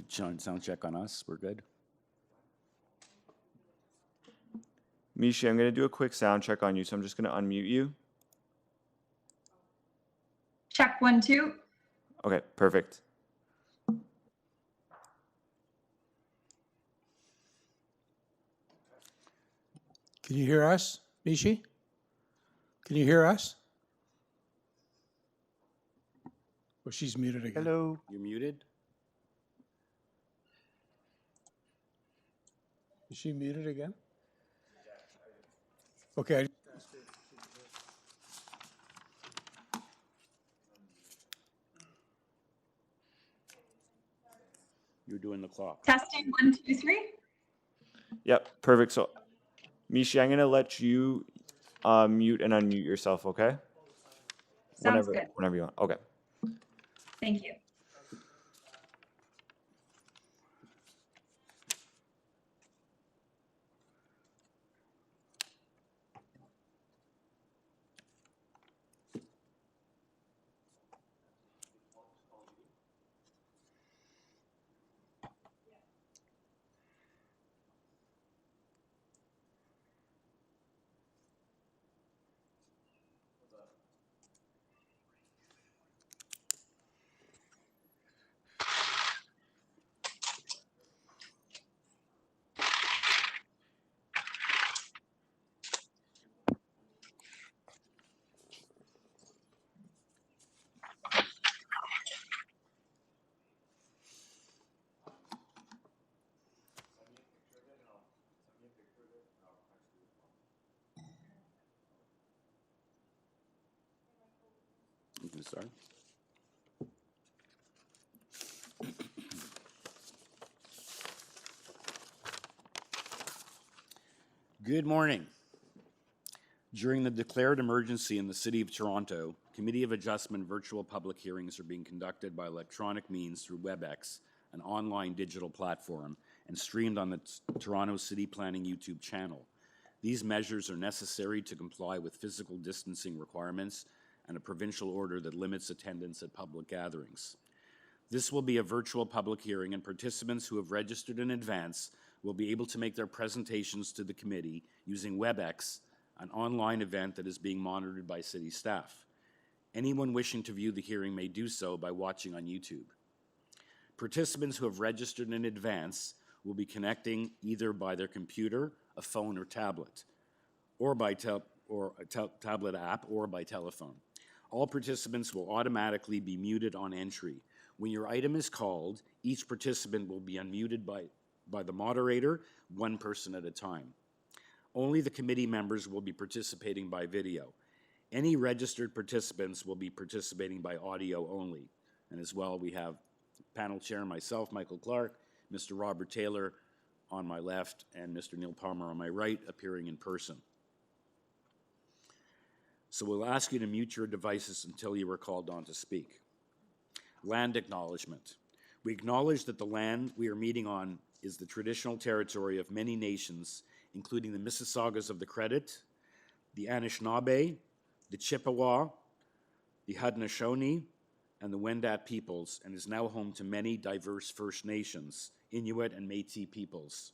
Sound check on us. We're good. Mishi, I'm going to do a quick sound check on you, so I'm just going to unmute you. Check 1, 2. Okay, perfect. Can you hear us, Mishi? Can you hear us? Well, she's muted again. Hello. You're muted. Is she muted again? Okay. You're doing the clock. Testing 1, 2, 3. Yep, perfect. So, Mishi, I'm going to let you mute and unmute yourself, okay? Sounds good. Whenever you want. Okay. Thank you. You can start. Good morning. During the declared emergency in the City of Toronto, Committee of Adjustment virtual public hearings are being conducted by electronic means through WebEx, an online digital platform, and streamed on the Toronto City Planning YouTube channel. These measures are necessary to comply with physical distancing requirements and a provincial order that limits attendance at public gatherings. This will be a virtual public hearing, and participants who have registered in advance will be able to make their presentations to the committee using WebEx, an online event that is being monitored by city staff. Anyone wishing to view the hearing may do so by watching on YouTube. Participants who have registered in advance will be connecting either by their computer, a phone, or tablet, or by tablet app, or by telephone. All participants will automatically be muted on entry. When your item is called, each participant will be unmuted by the moderator, one person at a time. Only the committee members will be participating by video. Any registered participants will be participating by audio only. And as well, we have panel chair, myself, Michael Clark, Mr. Robert Taylor on my left, and Mr. Neil Palmer on my right, appearing in person. So we'll ask you to mute your devices until you are called on to speak. Land acknowledgement. We acknowledge that the land we are meeting on is the traditional territory of many nations, including the Mississaugas of the Credit, the Anishinaabe, the Chippewa, the Haudenosaunee, and the Wendat peoples, and is now home to many diverse First Nations, Inuit, and Métis peoples.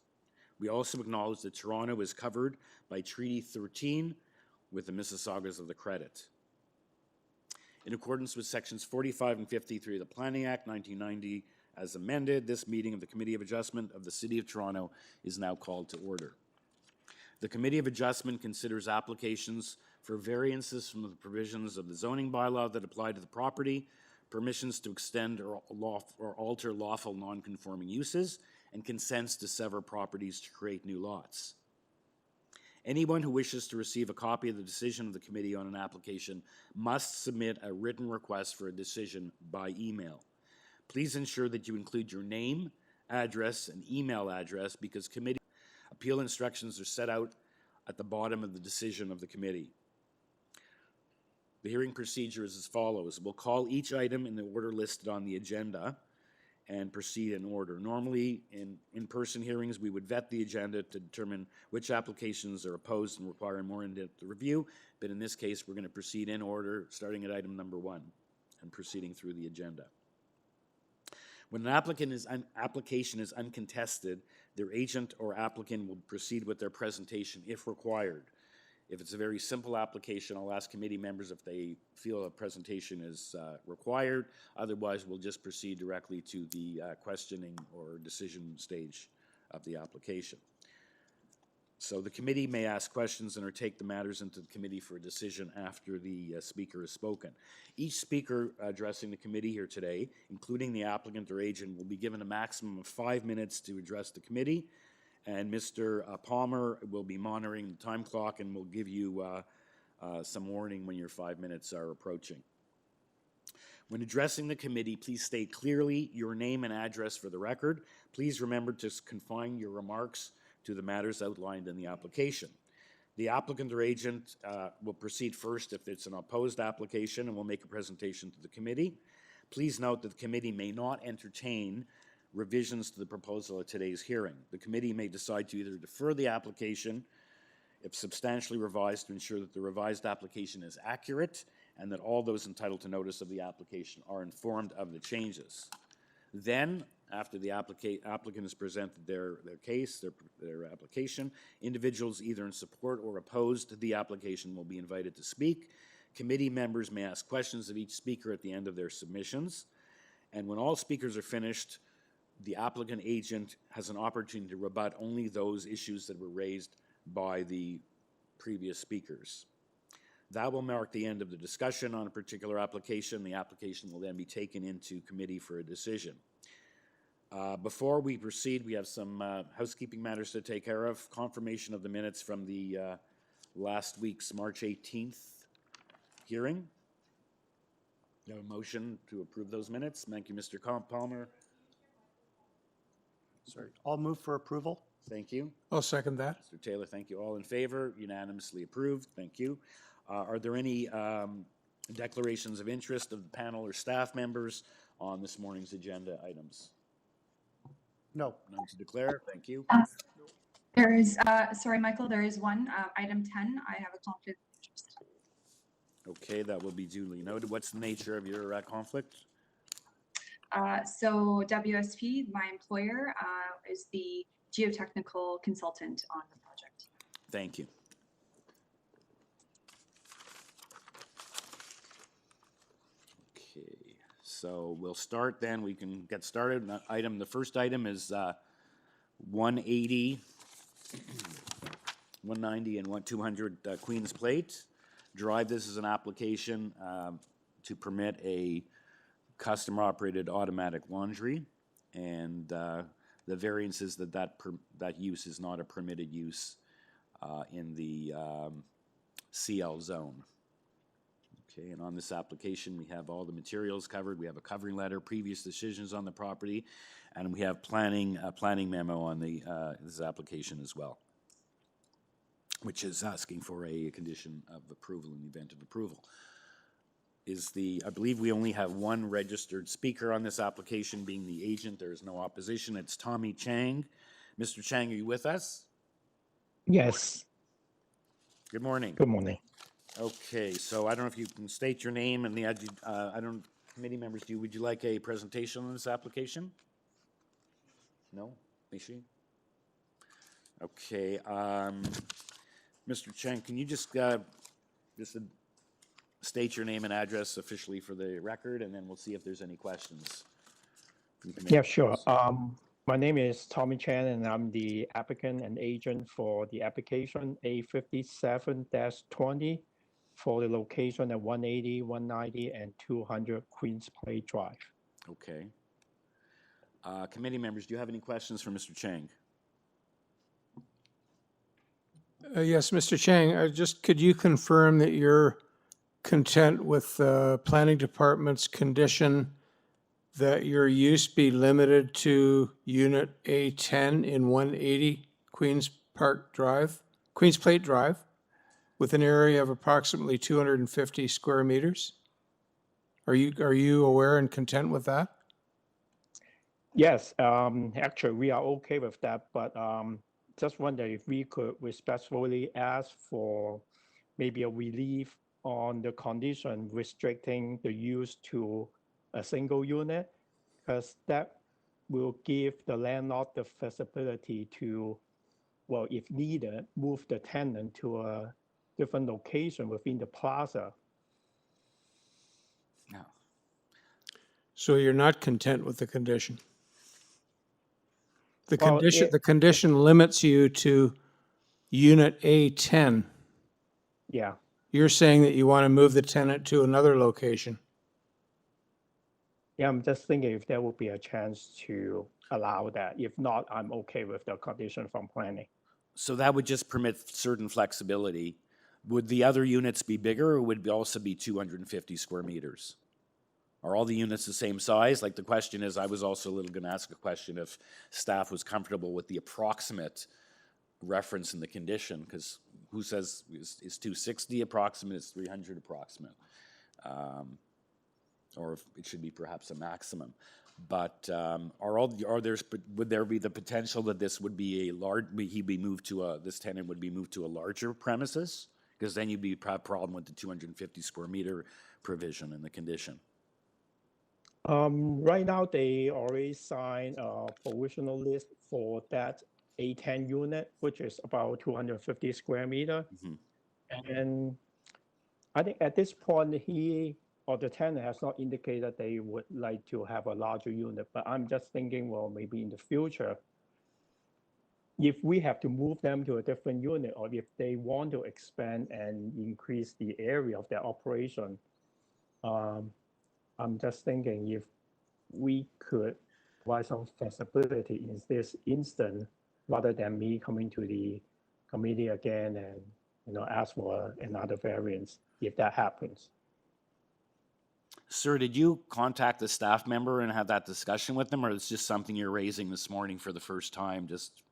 We also acknowledge that Toronto is covered by Treaty 13 with the Mississaugas of the Credit. In accordance with sections 45 and 53 of the Planning Act 1990 as amended, this meeting of the Committee of Adjustment of the City of Toronto is now called to order. The Committee of Adjustment considers applications for variances from the provisions of the zoning bylaw that apply to the property, permissions to extend or alter lawful non-conforming uses, and consents to sever properties to create new lots. Anyone who wishes to receive a copy of the decision of the committee on an application must submit a written request for a decision by email. Please ensure that you include your name, address, and email address, because committee appeal instructions are set out at the bottom of the decision of the committee. The hearing procedure is as follows. We'll call each item in the order listed on the agenda and proceed in order. Normally, in in-person hearings, we would vet the agenda to determine which applications are opposed and require a more in-depth review, but in this case, we're going to proceed in order, starting at item number 1 and proceeding through the agenda. When an application is uncontested, their agent or applicant will proceed with their presentation if required. If it's a very simple application, I'll ask committee members if they feel a presentation is required. Otherwise, we'll just proceed directly to the questioning or decision stage of the application. So the committee may ask questions and or take the matters into the committee for a decision after the speaker has spoken. Each speaker addressing the committee here today, including the applicant or agent, will be given a maximum of 5 minutes to address the committee. And Mr. Palmer will be monitoring the time clock and will give you some warning when your 5 minutes are approaching. When addressing the committee, please state clearly your name and address for the record. Please remember to confine your remarks to the matters outlined in the application. The applicant or agent will proceed first if it's an opposed application and will make a presentation to the committee. Please note that the committee may not entertain revisions to the proposal at today's hearing. The committee may decide to either defer the application if substantially revised to ensure that the revised application is accurate and that all those entitled to notice of the application are informed of the changes. Then, after the applicant has presented their case, their application, individuals either in support or opposed to the application will be invited to speak. Committee members may ask questions of each speaker at the end of their submissions. And when all speakers are finished, the applicant agent has an opportunity to rebut only those issues that were raised by the previous speakers. That will mark the end of the discussion on a particular application. The application will then be taken into committee for a decision. Before we proceed, we have some housekeeping matters to take care of. Confirmation of the minutes from the last week's March 18th hearing. You have a motion to approve those minutes. Thank you, Mr. Palmer. Sorry, I'll move for approval. Thank you. I'll second that. Mr. Taylor, thank you. All in favor? Unanimously approved. Thank you. Are there any declarations of interest of the panel or staff members on this morning's agenda items? No. None to declare. Thank you. There is, sorry, Michael, there is one, item 10. I have a conflict of interest. Okay, that will be duly noted. What's the nature of your conflict? So WSP, my employer, is the geotechnical consultant on the project. Thank you. Okay, so we'll start then. We can get started. The first item is 180, 190, and 200 Queen's Plate Drive. This is an application to permit a customer-operated automatic laundry, and the variance is that use is not a permitted use in the CL zone. Okay, and on this application, we have all the materials covered. We have a covering letter, previous decisions on the property, and we have a planning memo on this application as well, which is asking for a condition of approval in the event of approval. I believe we only have one registered speaker on this application, being the agent. There is no opposition. It's Tommy Chang. Mr. Chang, are you with us? Yes, Good morning. good morning. Okay, so I don't know if you can state your name and committee members, would you like a presentation on this application? No? Mishi? Okay, Mr. Chang, can you just state your name and address officially for the record, and then we'll see if there's any questions from committee Yeah, sure. members. My name is Tommy Chan, and I'm the applicant and agent for the application A57-20 for the location at 180, 190, and 200 Queen's Plate Drive. Okay. Committee members, do you have any questions for Mr. Chang? Yes, Mr. Chang, could you confirm that you're content with the planning department's condition that your use be limited to unit A10 in 180 Queen's Plate Drive, with an area of approximately 250 square meters? Are you aware and content with that? Yes, actually, we are okay with that, but just wonder if we could respectfully ask for maybe a relief on the condition restricting the use to a single unit, because that will give the landlord the flexibility to, well, if needed, move the tenant to a different location within the plaza. No. So you're not content with the condition? The Well, condition limits you to unit A10. Yeah. You're saying that you want to move the tenant to another location. Yeah, I'm just thinking if there would be a chance to allow that. If not, I'm okay with the condition from planning. So that would just permit certain flexibility. Would the other units be bigger, or would it also be 250 square meters? Are all the units the same size? Like, the question is, I was also going to ask a question if staff was comfortable with the approximate reference in the condition, because who says is 260 approximate, is 300 approximate? Or if it should be perhaps a maximum. But would there be the potential that this would be this tenant would be moved to a larger premises? Because then you'd be problem with the 250 square meter provision in the condition. Right now, they already signed a provisional list for that A10 unit, which is about 250 square meter. And I think at this point, he or the tenant has not indicated they would like to have a larger unit, but I'm just thinking, well, maybe in the future, if we have to move them to a different unit, or if they want to expand and increase the area of their operation, I'm just thinking if we could provide some flexibility in this instance, rather than me coming to the committee again and ask for another variance if that happens. Sir, did you contact the staff member and have that discussion with them, or it's just something you're raising this morning for the first time, just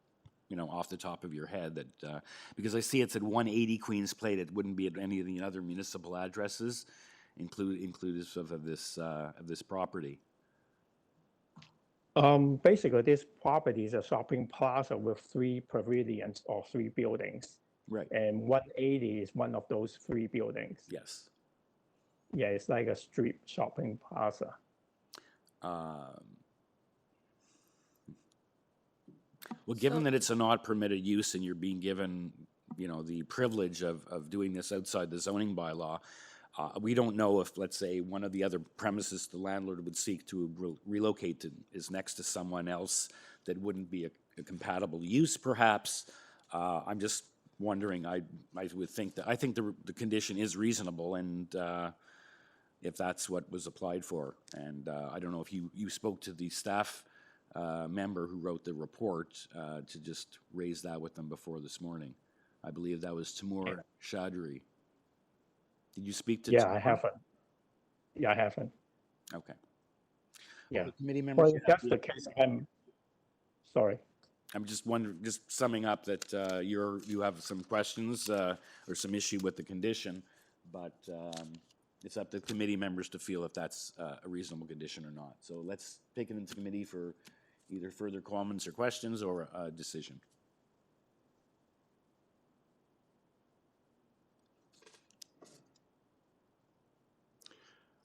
off the top of your head? That because I see it's at 180 Queens Plate, it wouldn't be at any of the other municipal addresses, inclusive of this property. Basically, this property is a shopping plaza with 3 pavilions or 3 buildings. Right. And 180 is one of those 3 buildings. Yes. Yeah, it's like a street shopping plaza. Well, given that it's a not permitted use and you're being given, the privilege of doing this outside the zoning bylaw, we don't know if, let's say, one of the other premises the landlord would seek to relocate to is next to someone else that wouldn't be a compatible use, perhaps. I'm just wondering, I would think that, I think the condition is reasonable, and if that's what was applied for. And I don't know if you spoke to the staff member who wrote the report to just raise that with them before this morning. I believe that was Timur Chaudhry. Did you speak to Timur? I haven't. Yeah, I haven't. Okay. Yeah. Well, the committee members. Well, if that's the case, sorry. I'm just wondering, just summing up that you have some questions or some issue with the condition, but it's up to committee members to feel if that's a reasonable condition or not. So let's take it into committee for either further comments or questions or a decision.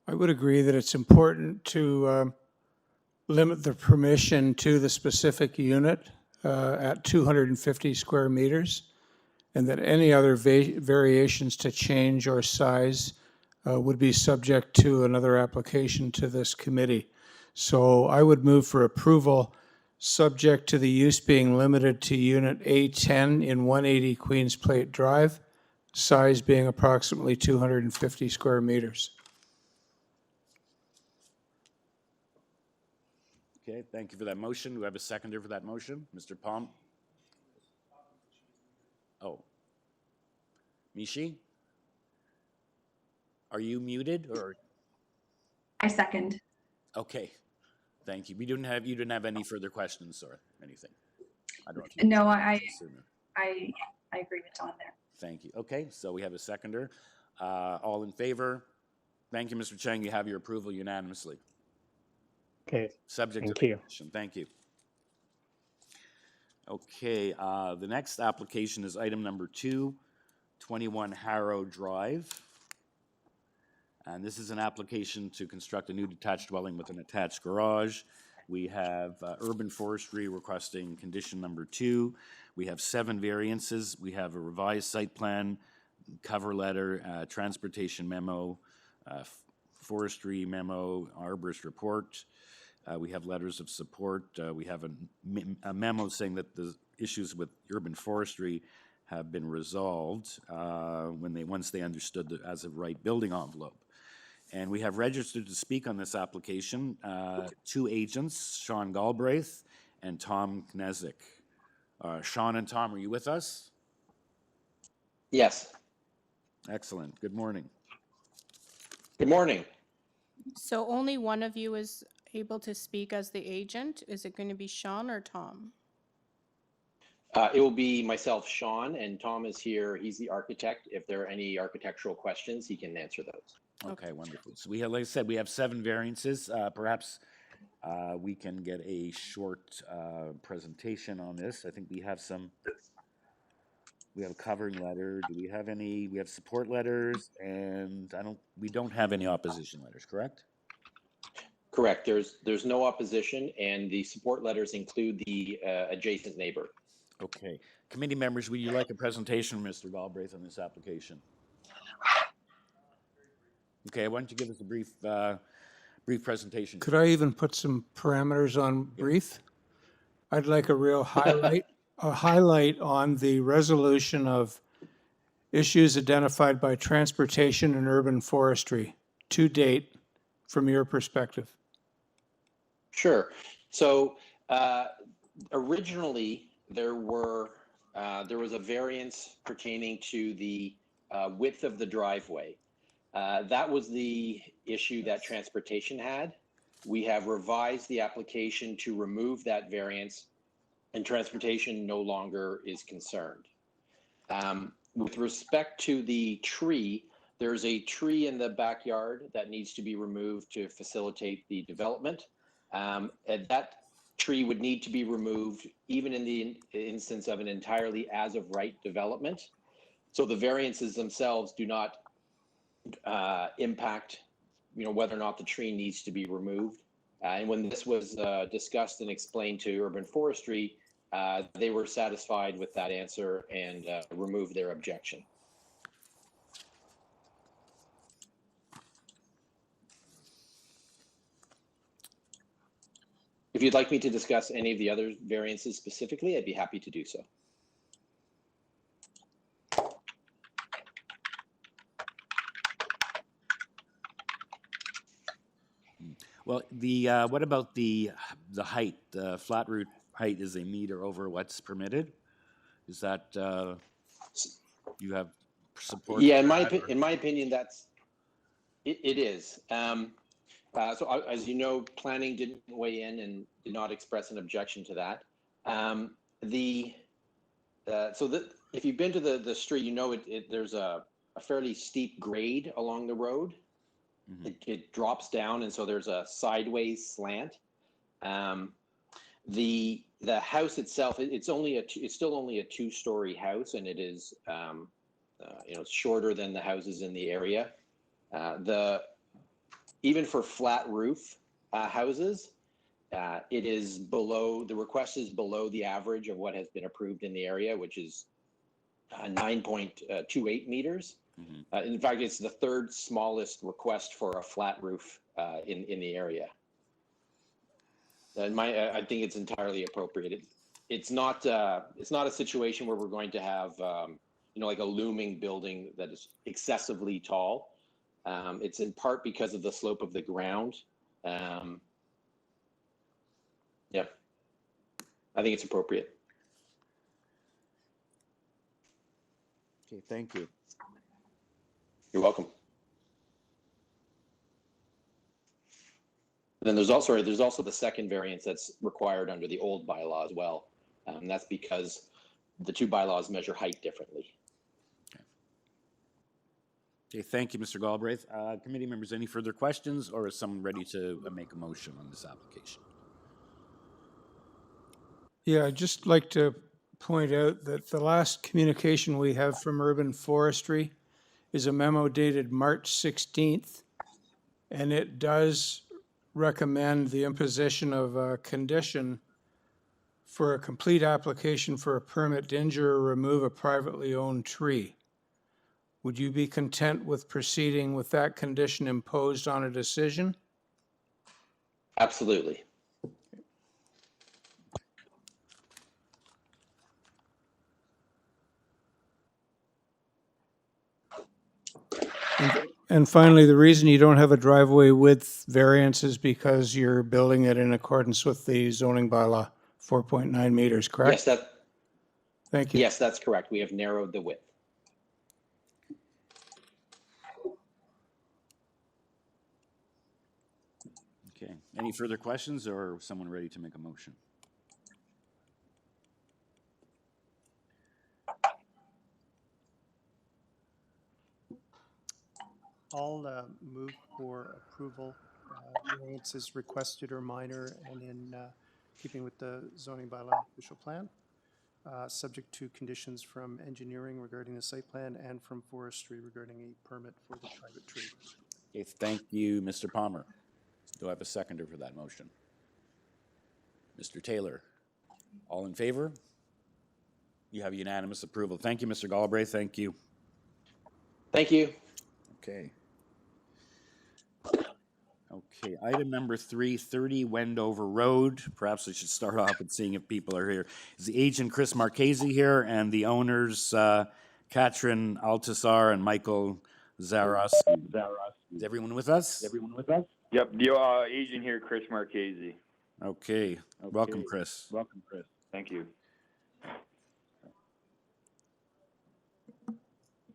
I would agree that it's important to limit the permission to the specific unit at 250 square meters, and that any other variations to change or size would be subject to another application to this committee. So I would move for approval, subject to the use being limited to unit A10 in 180 Queens Plate Drive, size being approximately 250 square meters. Okay, thank you for that motion. Do we have a seconder for that motion? Mr. Palm? Oh. Mishi? Are you muted or? I second. Okay, thank you. You didn't have any further questions or anything? I don't know if you. No, I agree with Don there. Thank you. Okay, so we have a seconder. All in favor? Thank you, Mr. Chang. You have your approval unanimously. Okay. Subject Thank to the you. condition. Thank you. Okay, the next application is item number 2, 21 Harrow Drive. And this is an application to construct a new detached dwelling with an attached garage We have urban forestry requesting condition number 2. We have 7 variances. We have a revised site plan, cover letter, transportation memo, forestry memo, arborist report. We have letters of support. We have a memo saying that the issues with urban forestry have been resolved once they understood the as of right building envelope. And we have registered to speak on this application 2 agents, Sean Galbraith and Tom Knezik. Sean and Tom, are you with us? Yes. Excellent. Good morning. Good morning. So only one of you is able to speak as the agent? Is it going to be Sean or Tom? It will be myself, Sean, and Tom is here. He's the architect. If there are any architectural questions, he can answer those. Okay, wonderful. So we have, like I said, we have 7 variances. Perhaps we can get a short presentation on this. I think we have we have a covering letter. Do we have any? We have support letters, and we don't have any opposition letters, correct? Correct. There's no opposition, and the support letters include the adjacent neighbor. Okay. Committee members, would you like a presentation from Mr. Galbraith on this application? Okay, why don't you give us a brief presentation? Could I even put some parameters on brief? I'd like a real highlight, a highlight on the resolution of issues identified by transportation and urban forestry to date from your perspective. Sure. So originally there was a variance pertaining to the width of the driveway. That was the issue that transportation had. We have revised the application to remove that variance, and transportation no longer is concerned. With respect to the tree, there's a tree in the backyard that needs to be removed to facilitate the development. And that tree would need to be removed even in the instance of an entirely as of right development. So the variances themselves do not impact, whether or not the tree needs to be removed. And when this was discussed and explained to urban forestry, they were satisfied with that answer and removed their objection. If you'd like me to discuss any of the other variances specifically, I'd be happy to do so. Well, what about the height? The flat roof height is a meter over what's permitted? Is that you have support? Yeah, for in my opinion, it is. So as you know, planning didn't weigh in and did not express an objection to that. If you've been to the street, there's a fairly steep grade along the road. Mm-hmm. It drops down, and so there's a sideways slant. The house itself, it's still only a 2-story house, and it is it's shorter than the houses in the area. Even for flat roof houses, the request is below the average of what has been approved in the area, which is 9.28 meters. Mm-hmm. In fact, it's the 3rd smallest request for a flat roof in the area. And I think it's entirely appropriate. It's not a situation where we're going to have like a looming building that is excessively tall. It's in part because of the slope of the ground. Yeah, I think it's appropriate. Okay, thank you. You're welcome. And then there's also the second variance that's required under the old bylaw as well. That's because the 2 bylaws measure height differently. Okay, thank you, Mr. Galbraith. Committee members, any further questions, or is someone ready to make a motion on this application? Yeah, I'd just like to point out that the last communication we have from Urban Forestry is a memo dated March 16th, and it does recommend the imposition of a condition for a complete application for a permit to injure or remove a privately owned tree. Would you be content with proceeding with that condition imposed on a decision? Absolutely. And finally, the reason you don't have a driveway width variance is because you're building it in accordance with the zoning bylaw, 4.9 meters, correct? Thank you. Yes, that's correct. We have narrowed the width. Okay, any further questions or someone ready to make a motion? I'll move for approval. Variances requested or minor and in keeping with the zoning bylaw official plan, subject to conditions from engineering regarding the site plan and from forestry regarding a permit for the private tree. Okay, thank you, Mr. Palmer. Do I have a seconder for that motion? Mr. Taylor, all in favor? You have unanimous approval. Thank you, Mr. Galbraith. Thank you. Thank you. Okay. Okay, item number 3, 30 Wendover Road. Perhaps I should start off with seeing if people are here. Is the agent Chris Marchese here and the owners Katrin Altasar and Michael Zaros? Is everyone with us? Yep, the agent here, Chris Marchese. Okay, welcome, Chris. Thank you.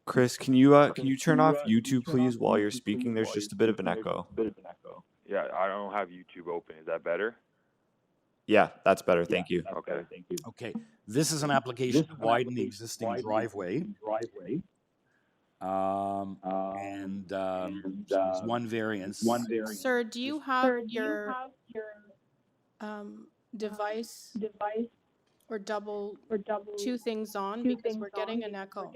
Chris, can you turn off YouTube, please, while you're speaking? There's just a bit of an echo. Yeah, I don't have YouTube open. Is that better? Yeah, that's better. Thank you. Okay. Okay, this is an application to widen the existing driveway. There's one variance. Sir, do you have your device or double two things on because we're getting an echo?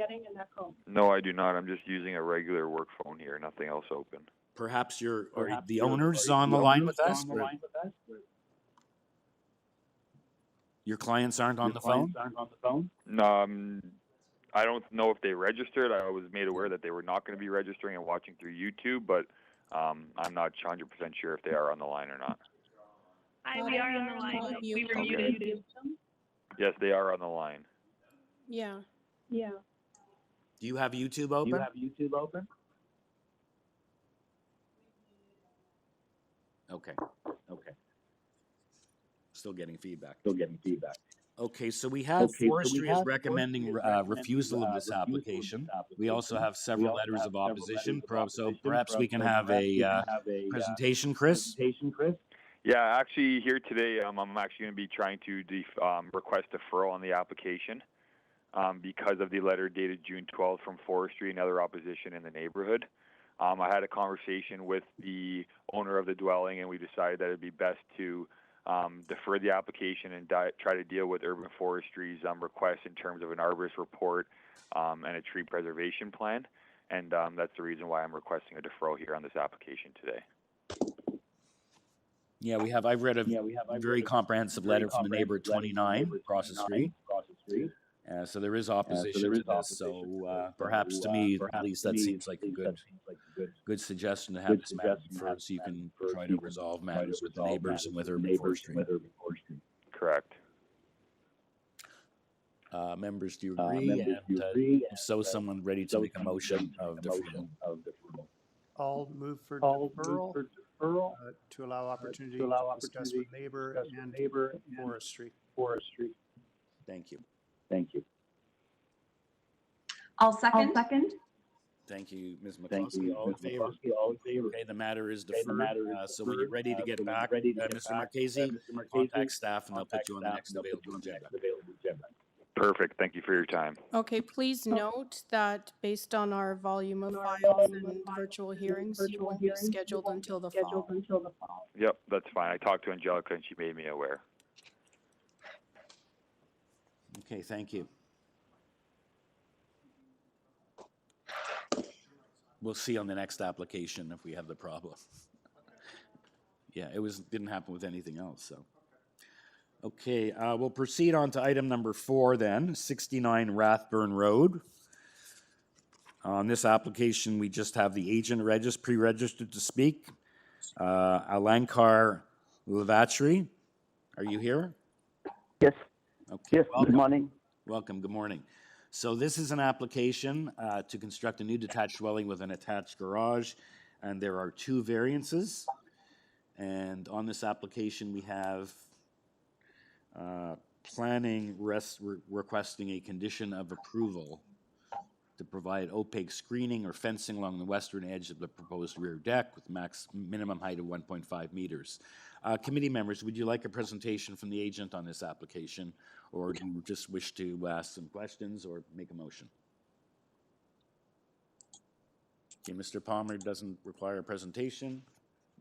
No, I do not. I'm just using a regular work phone here. Nothing else open. Perhaps the owners on the line with us? Your clients aren't on the phone? No, I don't know if they registered. I was made aware that they were not going to be registering and watching through YouTube, but I'm not 100% sure if they are on the line or not. We are on the line. We were Okay. muted. Yes, they are on the line. Yeah. Do you have YouTube open? Okay. Still getting feedback. Okay, so we have forestry is recommending refusal of this application. We also have several letters of opposition, so perhaps we can have a presentation, Chris? Yeah, actually here today, I'm actually going to be trying to request deferral on the application because of the letter dated June 12th from forestry and other opposition in the neighborhood. I had a conversation with the owner of the dwelling, and we decided that it'd be best to defer the application and try to deal with urban forestry's requests in terms of an arborist report and a tree preservation plan. And that's the reason why I'm requesting a deferral here on this application today. Yeah, I've read a very comprehensive letter from the neighbor at 29 across the street. So there is opposition to this. So perhaps to me, at least that seems like a good suggestion to have this matter deferred so you can try to resolve matters with the neighbors and with urban forestry. Correct. Members, do you agree? And if so, someone ready to make a motion of deferral? I'll move for deferral to allow opportunity to discuss with neighbor and forestry. Thank you. I'll second. Thank you, Ms. McCloskey. All in favor? Okay, the matter is deferred. So when you're ready to get back, Mr. Marchese, contact staff and they'll put you on the next available agenda. Perfect. Thank you for your time. Okay, please note that based on our volume of files and virtual hearings, you won't be scheduled until the fall. Yep, that's fine. I talked to Angelica and she made me aware. Okay, thank you. We'll see on the next application if we have the problem. Yeah, didn't happen with anything else, so. Okay, we'll proceed on to item number 4 then, 69 Rathburn Road. On this application, we just have the agent pre-registered to speak. Alankar Lavatri, are you here? Yes. Okay. Yes. Good morning. Welcome, good morning. So this is an application to construct a new detached dwelling with an attached garage, and there are 2 variances. And on this application, we have planning requesting a condition of approval to provide opaque screening or fencing along the western edge of the proposed rear deck with minimum height of 1.5 meters. Committee members, would you like a presentation from the agent on this application, or do you just wish to ask some questions or make a motion? Okay, Mr. Palmer doesn't require a presentation.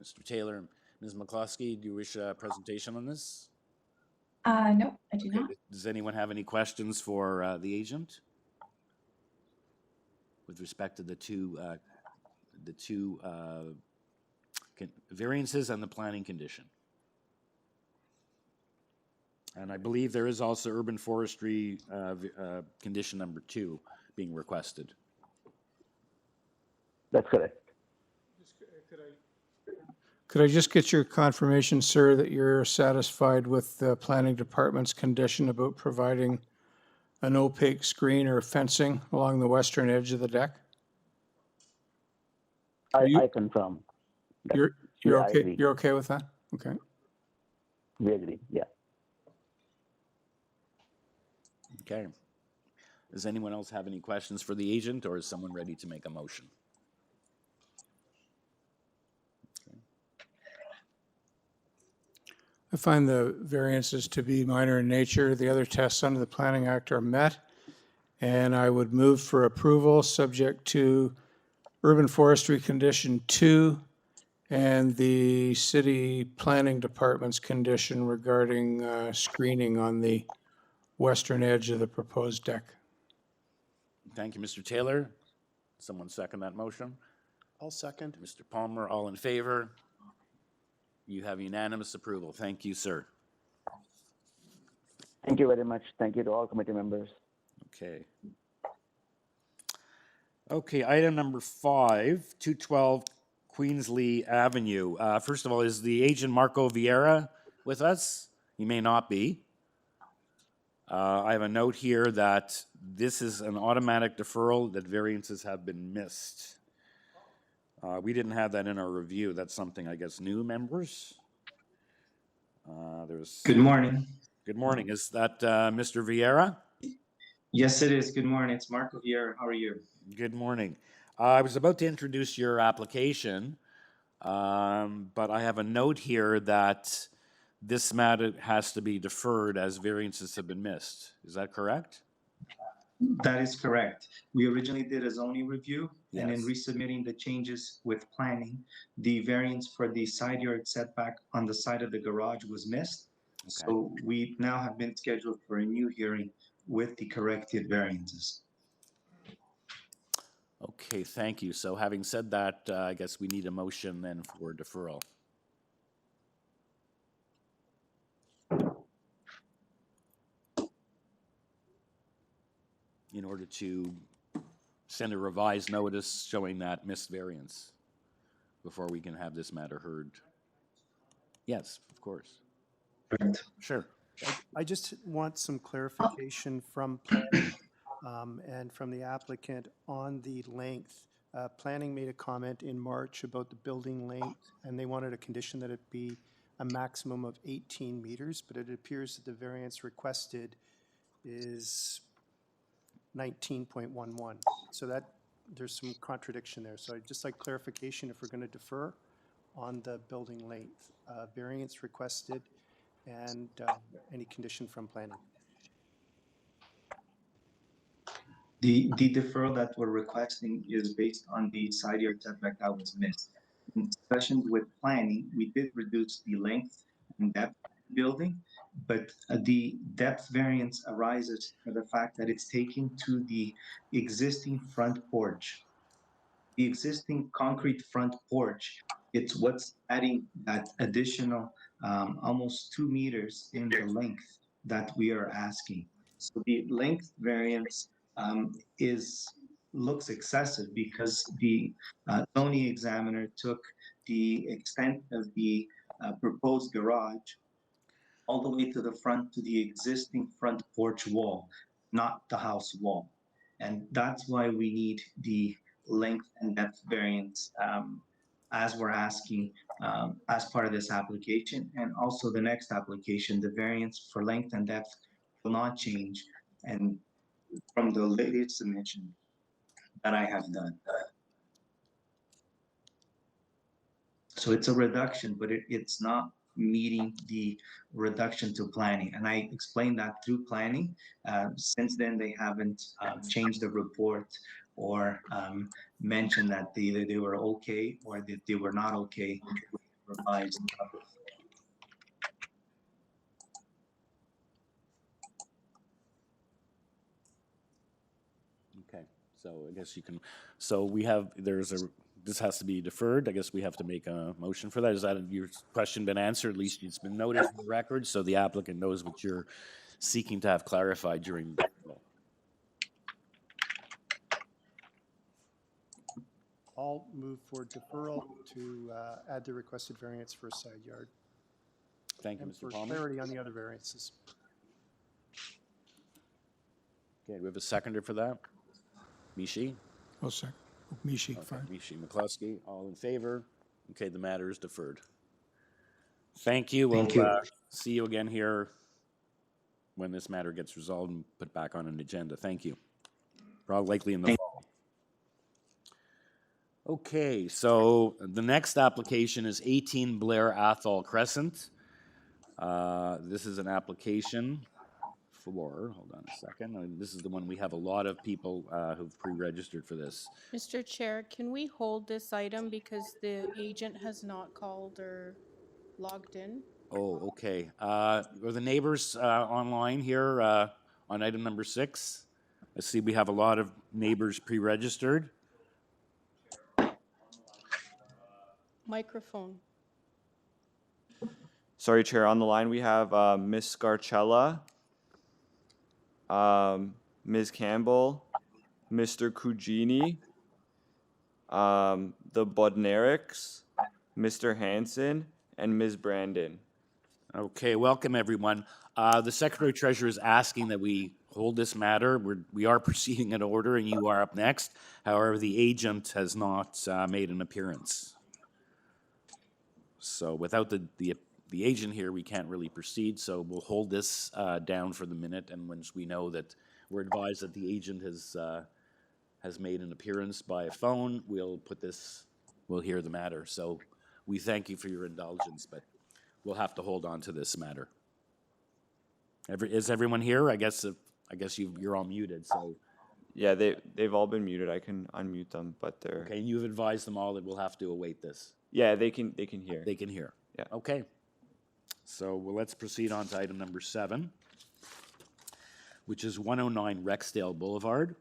Mr. Taylor, Ms. McCloskey, do you wish a presentation on this? No, I do not. Does anyone have any questions for the agent with respect to the two variances and the planning condition? And I believe there is also urban forestry condition number 2 being requested. That's correct. Could I just get your confirmation, sir, that you're satisfied with the planning department's condition about providing an opaque screen or fencing along the western edge of the deck? I confirm. You're Yeah, I okay. agree. You're okay with that? Okay. We agree. Yeah. Okay. Does anyone else have any questions for the agent, or is someone ready to make a motion? I find the variances to be minor in nature. The other tests under the Planning Act are met, and I would move for approval subject to urban forestry condition 2 and the city planning department's condition regarding screening on the western edge of the proposed deck. Thank you, Mr. Taylor. Someone second that motion? I'll second. Mr. Palmer, all in favor? You have unanimous approval. Thank you, sir. Thank you very much. Thank you to all committee members. Okay. Okay, item number 5, 212 Queenslea Avenue. First of all, is the agent Marco Vieira with us? He may not be. I have a note here that this is an automatic deferral, that variances have been missed. We didn't have that in our review. That's something, I guess, new members. Good morning. Good morning. Is that Mr. Vieira? Yes, it is. Good morning. It's Marco Vieira. How are you? Good morning. I was about to introduce your application, but I have a note here that this matter has to be deferred as variances have been missed. Is that correct? That is correct. We originally did a zoning review, and in Yes. resubmitting the changes with planning, the variance for the side yard setback on the side of the garage was missed. Okay. So we now have been scheduled for a new hearing with the corrected variances. Okay, thank you. So having said that, I guess we need a motion then for deferral. In order to send a revised notice showing that missed variance before we can have this matter heard. Yes, of course. Correct. Sure. I just want some clarification from planning and from the applicant on the length. Planning made a comment in March about the building length, and they wanted a condition that it be a maximum of 18 meters, but it appears that the variance requested is 19.11. So that there's some contradiction there. So I'd just like clarification if we're going to defer on the building length. Variance requested and any condition from planning. The deferral that we're requesting is based on the side yard setback that was missed. In discussions with planning, we did reduce the length and depth of the building, but the depth variance arises from the fact that it's taking to the existing front porch. The existing concrete front porch It's what's adding that additional almost 2 meters in the length that we are asking. So the length variance is looks excessive because the zoning examiner took the extent of the proposed garage all the way to the front to the existing front porch wall, not the house wall. And that's why we need the length and depth variance as we're asking as part of this application. And also the next application, the variance for length and depth will not change. And from the latest submission that I have done. So it's a reduction, but it's not meeting the reduction to planning. And I explained that through planning. Since then, they haven't changed the report or mentioned that either they were okay or that they were not okay with the revised. Okay, so I guess you can, so we have, this has to be deferred. I guess we have to make a motion for that. Is that your question been answered? At least it's been noted in the record, so the applicant knows what you're seeking to have clarified during. I'll move for deferral to add the requested variance for a side yard. Thank you, And Mr. for Palmer. clarity on the other variances. Okay, do we have a seconder for that? Mishi? Oh, sorry. Mishi, Okay, fine. Mishi McCluskey, all in favor? Okay, the matter is deferred. Thank you. Thank We'll you. see you again here when this matter gets resolved and put back on an agenda. Thank you. Probably likely in the fall. Okay, so the next application is 18 Blair Athol Crescent. This is an application for, hold on a second, this is the one we have a lot of people who've pre-registered for this. Mr. Chair, can we hold this item because the agent has not called or logged in? Oh, okay. Are the neighbors online here on item number 6? I see we have a lot of neighbors pre-registered. Microphone. Sorry, Chair. On the line, we have Ms. Scarcella, Ms. Campbell, Mr. Cugini, the Bodnariks, Mr. Hanson, and Ms. Brandon. Okay, welcome everyone. The Secretary Treasurer is asking that we hold this matter. We are proceeding in order and you are up next. However, the agent has not made an appearance. So without the agent here, we can't really proceed. So we'll hold this down for the minute, and once we know that we're advised that the agent has made an appearance by phone, we'll hear the matter. So we thank you for your indulgence, but we'll have to hold on to this matter. Is everyone here? I guess you're all muted. So Yeah, they've all been muted. I can unmute them, but they're okay. And you've advised them all that we'll have to await this. yeah, they can hear. They can hear. Yeah. Okay. So let's proceed on to item number 7, which is 109 Rexdale Boulevard.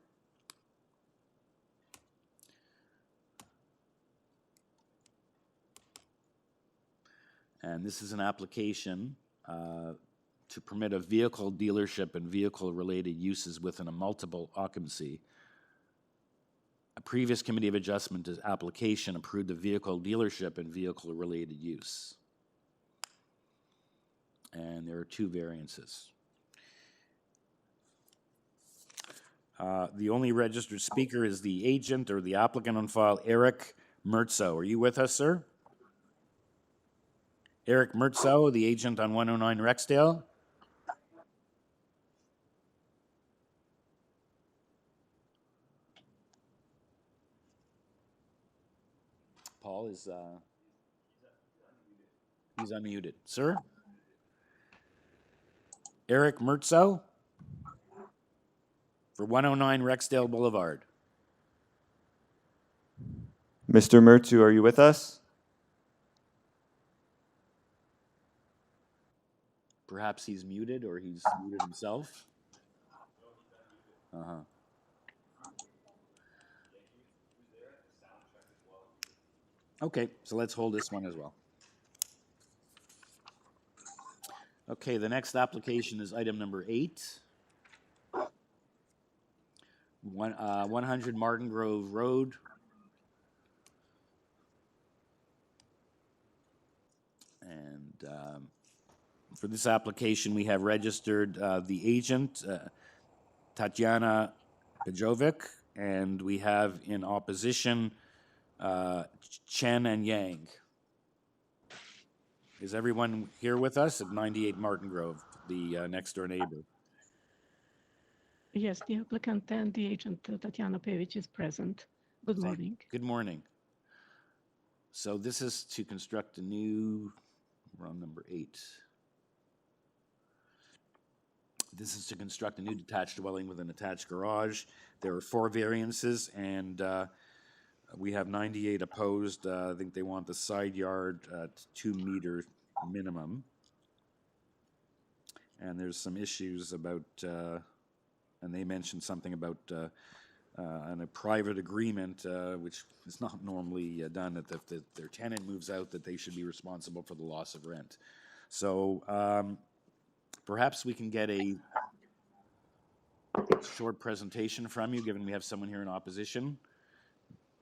And this is an application to permit a vehicle dealership and vehicle-related uses within a multiple occupancy. A previous Committee of Adjustment application approved the vehicle dealership and vehicle-related use. And there are 2 variances. The only registered speaker is the agent or the applicant on file, Eric Mertzo. Are you with us, sir? Eric Mertzo, the agent on 109 Rexdale. Paul is, he's unmuted. Sir? Eric Mertzo for 109 Rexdale Boulevard. Mr. Mertzu, are you with us? Perhaps he's muted or he's muted himself. Uh-huh. Okay, so let's hold this one as well. Okay, the next application is item number 8. 100 Martin Grove Road. And for this application, we have registered the agent, Tatiana Pejovic, and we have in opposition Chen and Yang. Is everyone here with us at 98 Martin Grove, the next door neighbor? Yes, the applicant and the agent, Tatiana Pevich, is present. Good morning. Good morning. So this is to construct a new, we're on number 8. This is to construct a new detached dwelling with an attached garage. There are 4 variances, and we have 98 opposed. I think they want the side yard at 2 meter minimum. And there's some issues about, and they mentioned something about a private agreement, which is not normally done, that if their tenant moves out, that they should be responsible for the loss of rent. So perhaps we can get a short presentation from you, given we have someone here in opposition.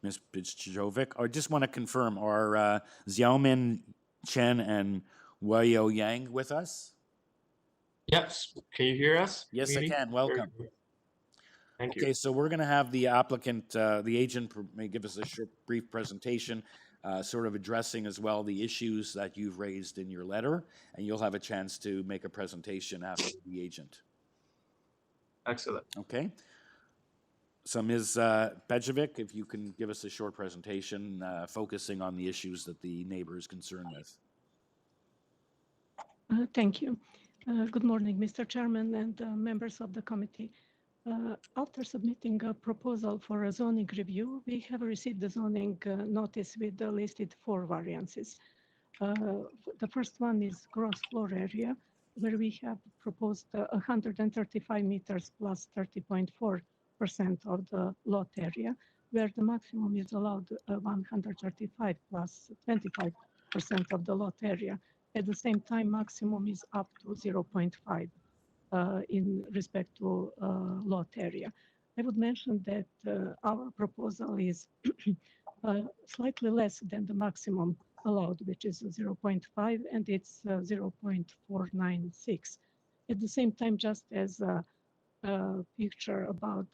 Ms. Pejovic. I just want to confirm, are Xiaomin Chen and Weiyou Yang with us? Yes. Can you hear us? Yes, I can. Welcome. Thank you. Okay, so we're going to have the applicant, the agent, may give us a short, brief presentation, sort of addressing as well the issues that you've raised in your letter, and you'll have a chance to make a presentation after the agent. Excellent. Okay. So Ms. Pejovic, if you can give us a short presentation focusing on the issues that the neighbor is concerned with. Thank you. Good morning, Mr. Chairman and members of the committee. After submitting a proposal for a zoning review, we have received the zoning notice with the listed 4 variances. The first one is gross floor area, where we have proposed 135 meters plus 30.4% of the lot area, where the maximum is allowed 135 plus 25% of the lot area. At the same time, maximum is up to 0.5 in respect to lot area. I would mention that our proposal is slightly less than the maximum allowed, which is 0.5, and it's 0.496. At the same time, just as a picture about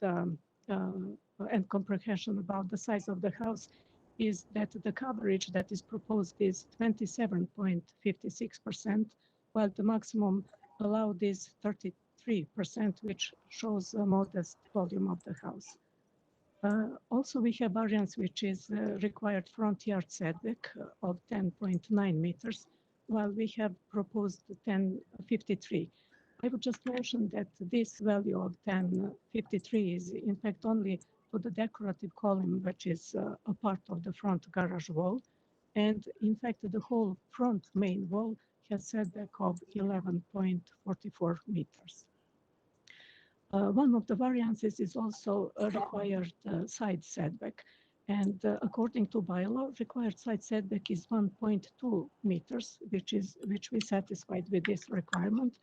and comprehension about the size of the house, is that the coverage that is proposed is 27.56%, while the maximum allowed is 33%, which shows a modest volume of the house. Also, we have variance, which is required front yard setback of 10.9 meters, while we have proposed 10.53. I would just mention that this value of 10.53 is in fact only to the decorative column, which is a part of the front garage wall. And in fact, the whole front main wall has setback of 11.44 meters. One of the variances is also a required side setback. And according to bylaw, required side setback is 1.2 meters, which we satisfied with this requirement.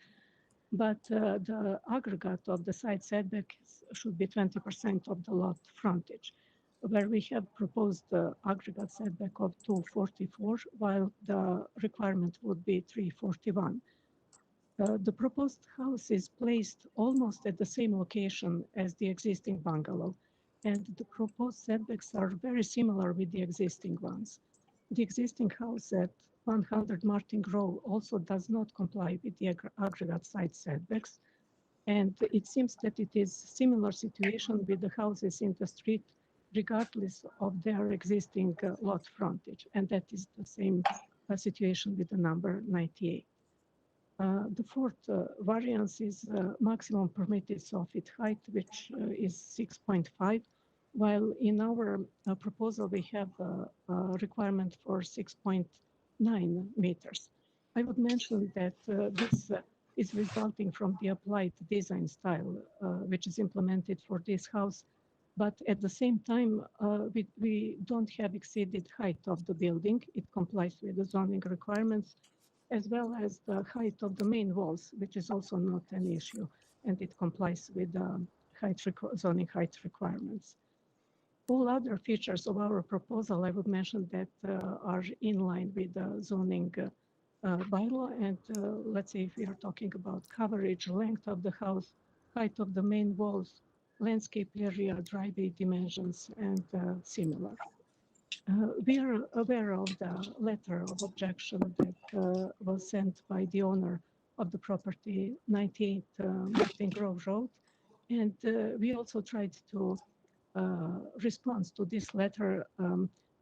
But the aggregate of the side setback should be 20% of the lot frontage, where we have proposed the aggregate setback of 244, while the requirement would be 341. The proposed house is placed almost at the same location as the existing bungalow, and the proposed setbacks are very similar with the existing ones. The existing house at 100 Martin Grove also does not comply with the aggregate side setbacks, and it seems that it is similar situation with the houses in the street, regardless of their existing lot frontage, and that is the same situation with the number 98. The fourth variance is maximum permitted soffit height, which is 6.5, while in our proposal we have a requirement for 6.9 meters. I would mention that this is resulting from the applied design style, which is implemented for this house, But at the same time, we don't have exceeded height of the building. It complies with the zoning requirements, as well as the height of the main walls, which is also not an issue, and it complies with the zoning height requirements. All other features of our proposal, I would mention that are in line with the zoning bylaw. And let's say if we are talking about coverage, length of the house, height of the main walls, landscape area, driveway dimensions, and similar. We are aware of the letter of objection that was sent by the owner of the property, 98 Martin Grove Road. And we also tried to respond to this letter,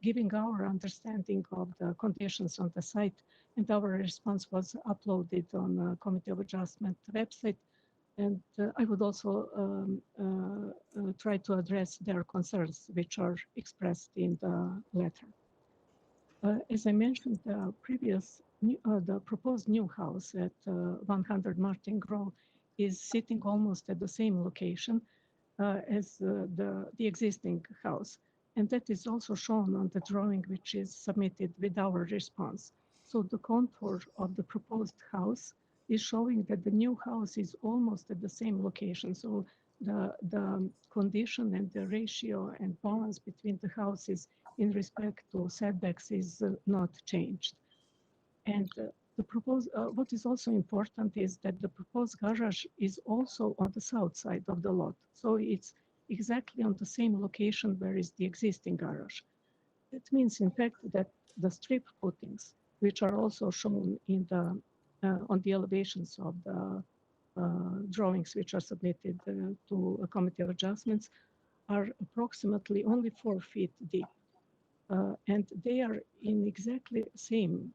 giving our understanding of the conditions on the site. And our response was uploaded on the Committee of Adjustment website. And I would also try to address their concerns, which are expressed in the letter. As I mentioned, the proposed new house at 100 Martin Grove is sitting almost at the same location as the existing house. And that is also shown on the drawing which is submitted with our response. So the contour of the proposed house is showing that the new house is almost at the same location. So the condition and the ratio and balance between the houses in respect to setbacks is not changed. And what is also important is that the proposed garage is also on the south side of the lot. So it's exactly on the same location where is the existing garage. That means, in fact, that the strip footings, which are also shown in the on the elevations of the drawings which are submitted to a Committee of Adjustments, are approximately only 4 feet deep. And they are in exactly the same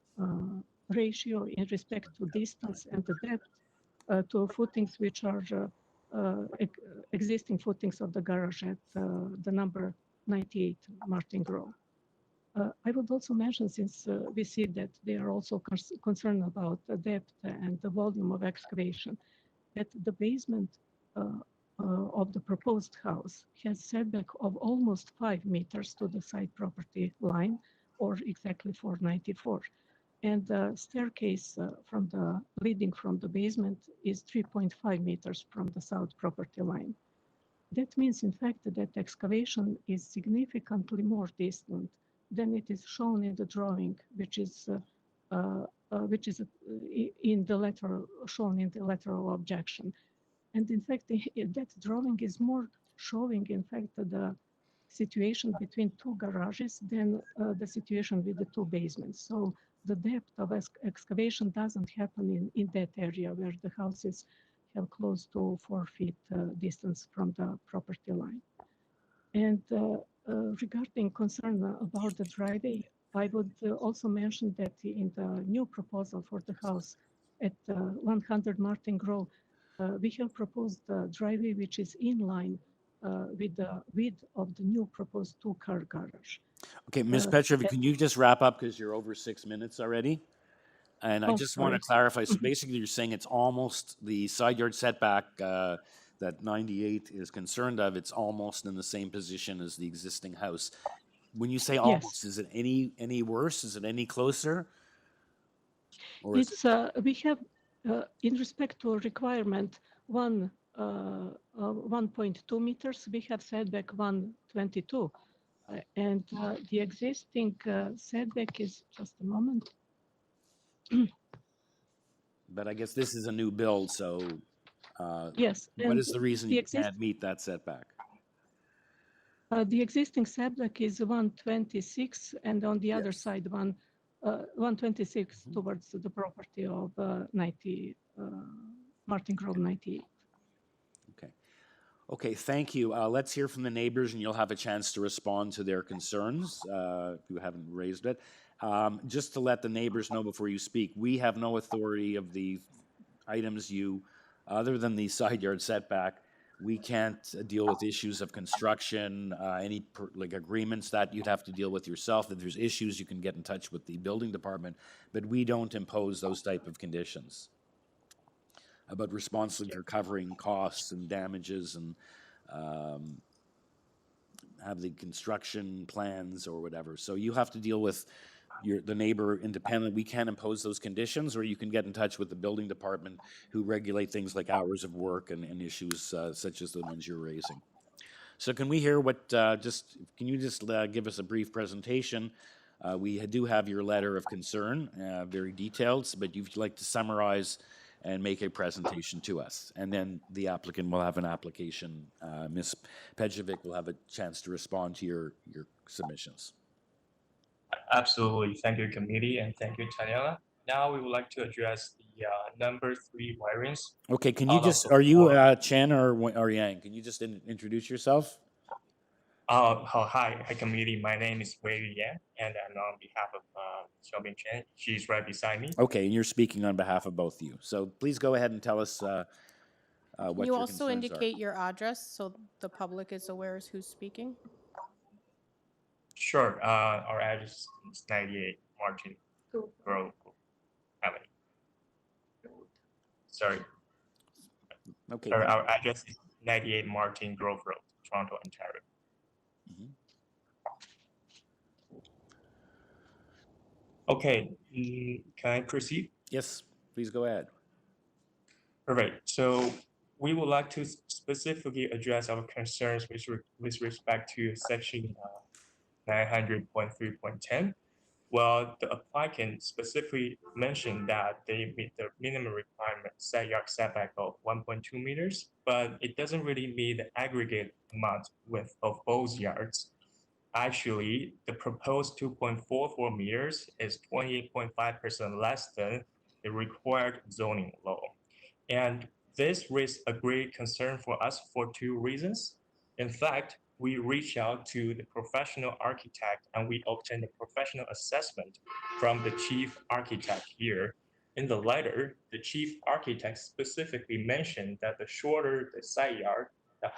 ratio in respect to distance and the depth to footings which are existing footings of the garage at the number 98 Martin Grove. I would also mention, since we see that they are also concerned about the depth and the volume of excavation, that the basement of the proposed house has setback of almost 5 meters to the side property line, or exactly 494. And the staircase leading from the basement is 3.5 meters from the south property line. That means, in fact, that excavation is significantly more distant than it is shown in the drawing, which is in the letter shown in the letter of objection. And in fact, that drawing is more showing, in fact, the situation between 2 garages than the situation with the 2 basements. So the depth of excavation doesn't happen in that area where the houses have close to 4 feet distance from the property line. And regarding concern about the driveway, I would also mention that in the new proposal for the house at 100 Martin Grove, we have proposed a driveway which is in line with the width of the new proposed 2-car garage. Okay, Ms. Petrovic, can you just wrap up because you're over 6 minutes already? And I just want to clarify. So basically, you're saying it's almost the side yard setback that 98 is concerned of. It's almost in the same position as the existing house. When you say almost, is it any worse? Is it any closer? Or it's we have in respect to requirement 1.2 meters. We have setback 122, and the existing setback is just a moment. But I guess this is a new build, so yes. What is the reason you can't meet that setback? The existing setback is 126, and on the other side, 126 towards the property of 90 Martin Grove 98. Okay. Okay, thank you. Let's hear from the neighbors, and you'll have a chance to respond to their concerns if you haven't raised it. Just to let the neighbors know before you speak, we have no authority of the items other than the side yard setback. We can't deal with issues of construction, any agreements that you'd have to deal with yourself. If there's issues, you can get in touch with the building department, but we don't impose those type of conditions about responsibly recovering costs and damages and have the construction plans or whatever. So you have to deal with the neighbor independent. We can't impose those conditions, or you can get in touch with the building department who regulate things like hours of work and issues such as the ones you're raising. So can we hear can you just give us a brief presentation? We do have your letter of concern, very detailed, but you'd like to summarize and make a presentation to us. And then the applicant will have an application. Ms. Pejovic will have a chance to respond to your submissions. Absolutely. Thank you, committee, and thank you, Taniela. Now we would like to address the number 3 variance. Okay, can you out just, of the are you four- Chen or Yang? Can you just introduce yourself? Hi, committee. My name is Wei Yan, and I'm on behalf of Xiaobin Chen. She's right beside me. Okay, and you're speaking on behalf of both of you. So please go ahead and tell us what Can you your also concerns indicate your address so the public is aware as who's speaking? Sure. Our address is 98 Martin Grove Avenue. Sorry. Okay. Our address is 98 Martin Grove Road, Toronto, Ontario. Mhm. Okay, can I proceed? Yes, please go ahead. Perfect. So we would like to specifically address our concerns with respect to section 900.3.10. Well, the applicant specifically mentioned that they meet the minimum requirement side yard setback of 1.2 meters, but it doesn't really meet the aggregate amount width of both yards. Actually, the proposed 2.44 meters is 28.5% less than the required zoning law. And this raised a great concern for us for 2 reasons. In fact, we reached out to the professional architect and we obtained a professional assessment from the chief architect here. In the letter, the chief architect specifically mentioned that the shorter the side yard, the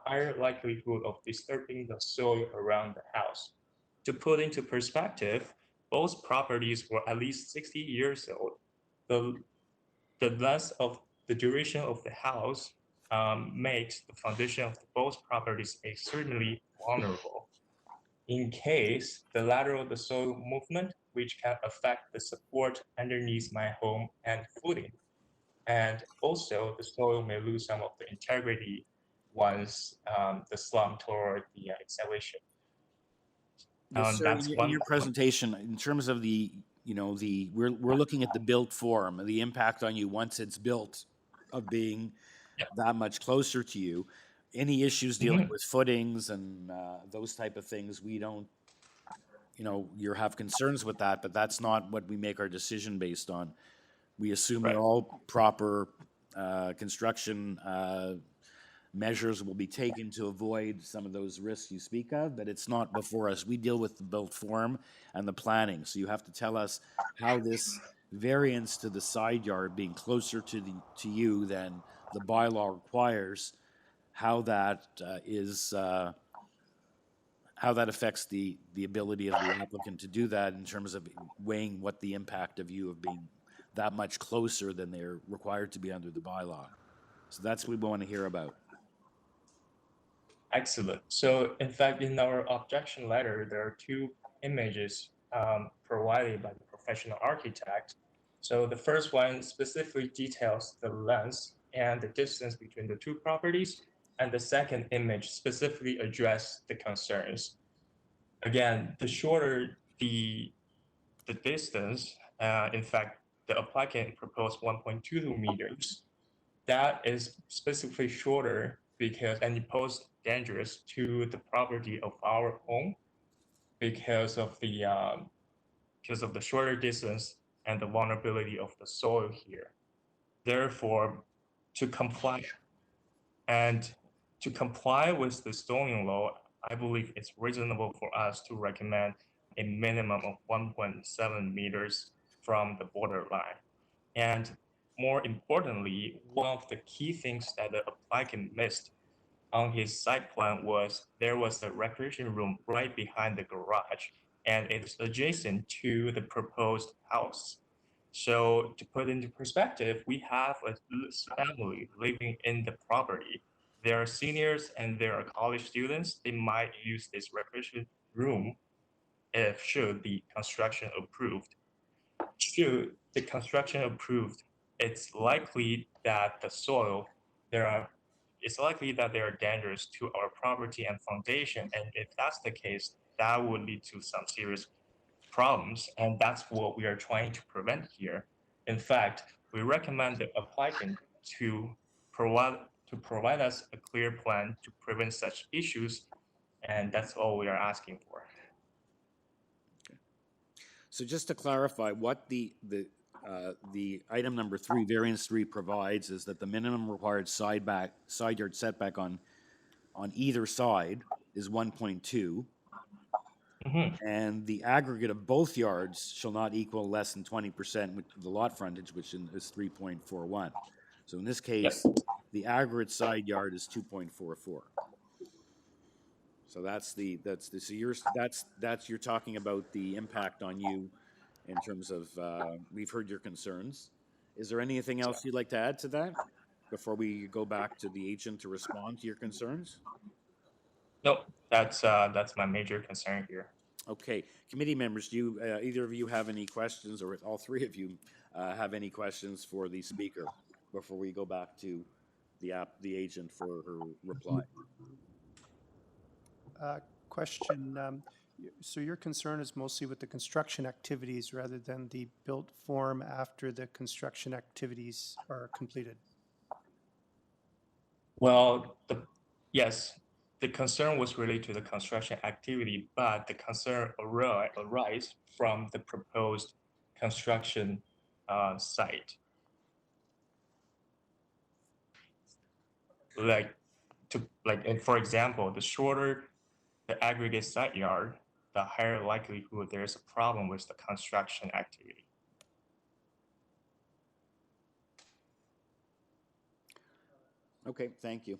higher likelihood of disturbing the soil around the house. To put into perspective, both properties were at least 60 years old. The length of the duration of the house makes the foundation of both properties extremely vulnerable. In case the lateral of the soil movement, which can affect the support underneath my home and footing. And also the soil may lose some of the integrity once the slump toward the excavation. Yes, sir. That's In one your presentation, in terms of we're looking at the built form, the impact on you once it's built of being that much closer to you. Any issues dealing with footings and those type of things, we don't, you have concerns with that, but that's not what we make our decision based on. We assume that all proper construction measures will be taken to avoid some of those risks you speak of, but it's not before us. We deal with the built form and the planning. So you have to tell us how this variance to the side yard being closer to you than the bylaw requires, how that how that affects the ability of the applicant to do that in terms of weighing what the impact of you of being that much closer than they're required to be under the bylaw. So that's what we want to hear about. Excellent. So in fact, in our objection letter, there are 2 images provided by the professional architect. So the first one specifically details the length and the distance between the 2 properties. And the second image specifically addresses the concerns. Again, the shorter the distance, in fact, the applicant proposed 1.22 meters. That is specifically shorter because, and it poses dangerous to the property of our home because of the shorter distance and the vulnerability of the soil here. Therefore, to comply with the zoning law, I believe it's reasonable for us to recommend a minimum of 1.7 meters from the borderline. And more importantly, one of the key things that the applicant missed on his site plan was there was a recreation room right behind the garage, and it's adjacent to the proposed house. So to put into perspective, we have a family living in the property. there are seniors and there are college students, they might use this refreshment room if should the construction approved. Should the construction approved, it's likely that the soil, it's likely that there are dangers to our property and foundation. And if that's the case, that would lead to some serious problems. And that's what we are trying to prevent here. In fact, we recommend the applicant to provide us a clear plan to prevent such issues. And that's all we are asking for. So just to clarify, what the item number 3, variance 3 provides is that the minimum required side yard setback on either side is 1.2. And the aggregate of both yards shall not equal less than 20% of the lot frontage, which is 3.41. So in this case, the aggregate side yard is 2.44. So you're talking about the impact on you in terms of, we've heard your concerns. Is there anything else you'd like to add to that before we go back to the agent to respond to your concerns? Nope, that's my major concern here. Okay, committee members, do you, either of you have any questions, or all three of you have any questions for the speaker before we go back to the agent for her reply? Question. So your concern is mostly with the construction activities rather than the built form after the construction activities are completed? Well, yes, the concern was related to the construction activity, but the concern arise from the proposed construction site. And for example, the shorter the aggregate side yard, the higher likelihood there's a problem with the construction activity. Okay, thank you.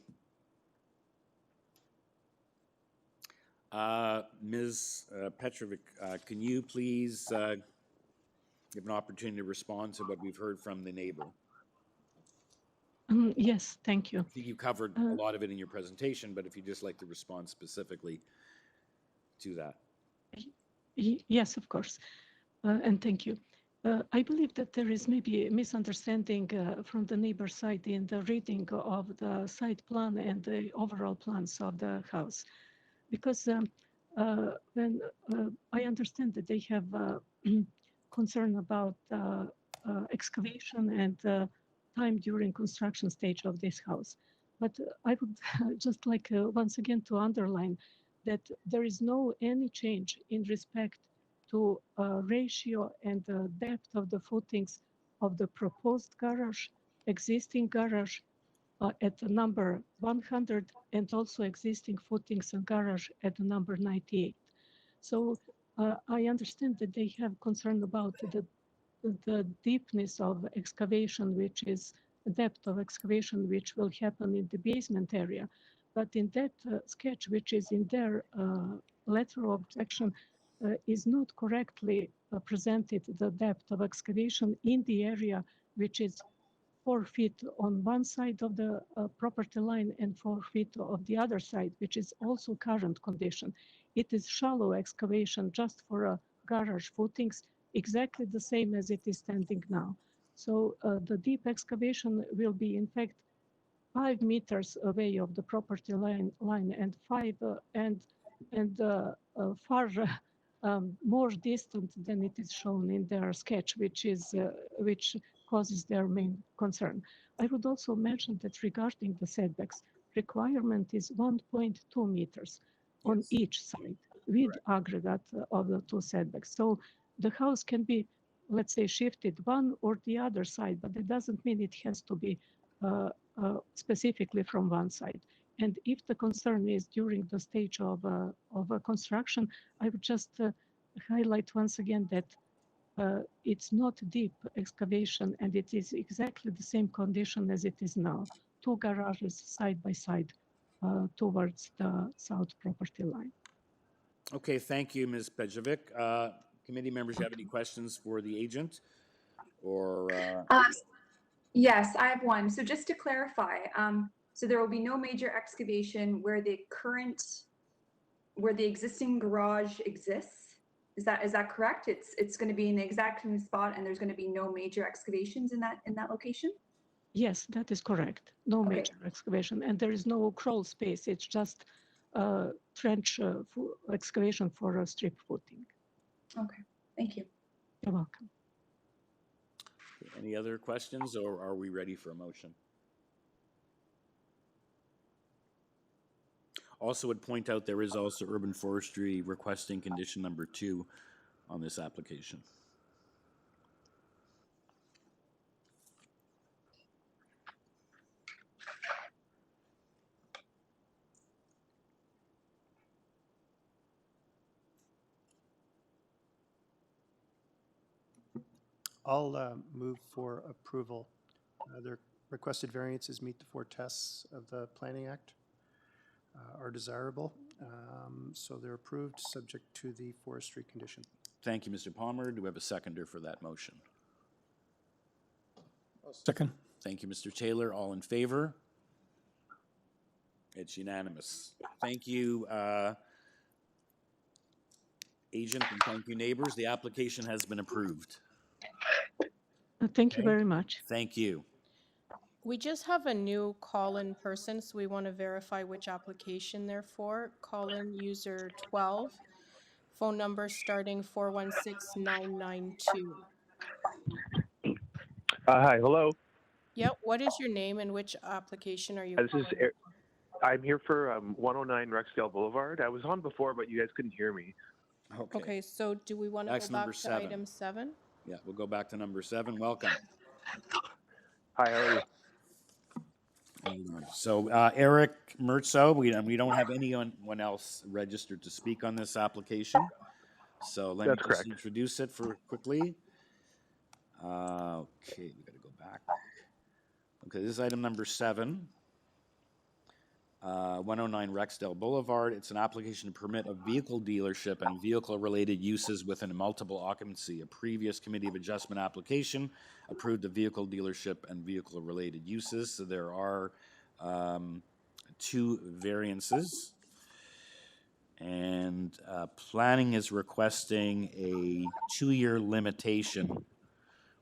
Ms. Petrovic, can you please give an opportunity to respond to what we've heard from the neighbor? Yes, thank you. I think you covered a lot of it in your presentation, but if you'd just like to respond specifically to that. Yes, of course, and thank you. I believe that there is maybe a misunderstanding from the neighbor side in the reading of the site plan and the overall plans of the house. Because when I understand that they have concern about excavation and time during construction stage of this house. But I would just like once again to underline that there is no any change in respect to ratio and the depth of the footings of the proposed garage, existing garage at the number 100, and also existing footings and garage at the number 98. So I understand that they have concern about the deepness of excavation, which is the depth of excavation, which will happen in the basement area. But in that sketch, which is in their letter of objection, is not correctly presented the depth of excavation in the area, which is 4 feet on one side of the property line and 4 feet of the other side, which is also current condition. It is shallow excavation just for a garage footings, exactly the same as it is standing now. So the deep excavation will be in fact 5 meters away of the property line and far more distant than it is shown in their sketch, which causes their main concern. I would also mention that regarding the setbacks, requirement is 1.2 meters on each side with aggregate of the 2 setbacks. So the house can be, let's say, shifted one or the other side, but it doesn't mean it has to be specifically from one side. And if the concern is during the stage of construction, I would just highlight once again that it's not deep excavation, and it is exactly the same condition as it is now. 2 garages side by side towards the south property line. Okay, thank you, Ms. Pejovic. Committee members, you have any questions for the agent? Or yes, I have one. So just to clarify, So there will be no major excavation where the existing garage exists. Is that correct? It's going to be in the exact same spot, and there's going to be no major excavations in that location? Yes, that is correct. No Okay. major excavation, and there is no crawl space. It's just trench excavation for strip footing. Okay, thank you. You're welcome. Any other questions, or are we ready for a motion? Also would point out there is also Urban Forestry requesting condition number 2 on this application. I'll move for approval. The requested variances meet the 4 tests of the Planning Act, are desirable. So they're approved, subject to the forestry condition. Thank you, Mr. Palmer. Do we have a seconder for that motion? Second. Thank you, Mr. Taylor. All in favor? It's unanimous. Thank you, agent, and thank you, neighbors. The application has been approved. Thank you very much. Thank you. We just have a new call-in person, so we want to verify which application they're for. Call-in user 12, phone number starting 416992. Hi, hello. Yep, what is your name and which application are you This is calling? I'm here for 109 Rexdale Boulevard. I was on before, but you guys couldn't hear me. Okay, so do we want to That's go back number to 7. item 7? Yeah, we'll go back to number 7. Welcome. Hi, how are you? So Eric Mertzo, we don't have anyone else registered to speak on this application. So let me That's just correct. introduce it for quickly. Okay, we got to go back. Okay, this is item number 7. 109 Rexdale Boulevard. It's an application to permit a vehicle dealership and vehicle-related uses within a multiple occupancy. A previous Committee of Adjustment application approved the vehicle dealership and vehicle-related uses. So there are 2 variances. And planning is requesting a 2-year limitation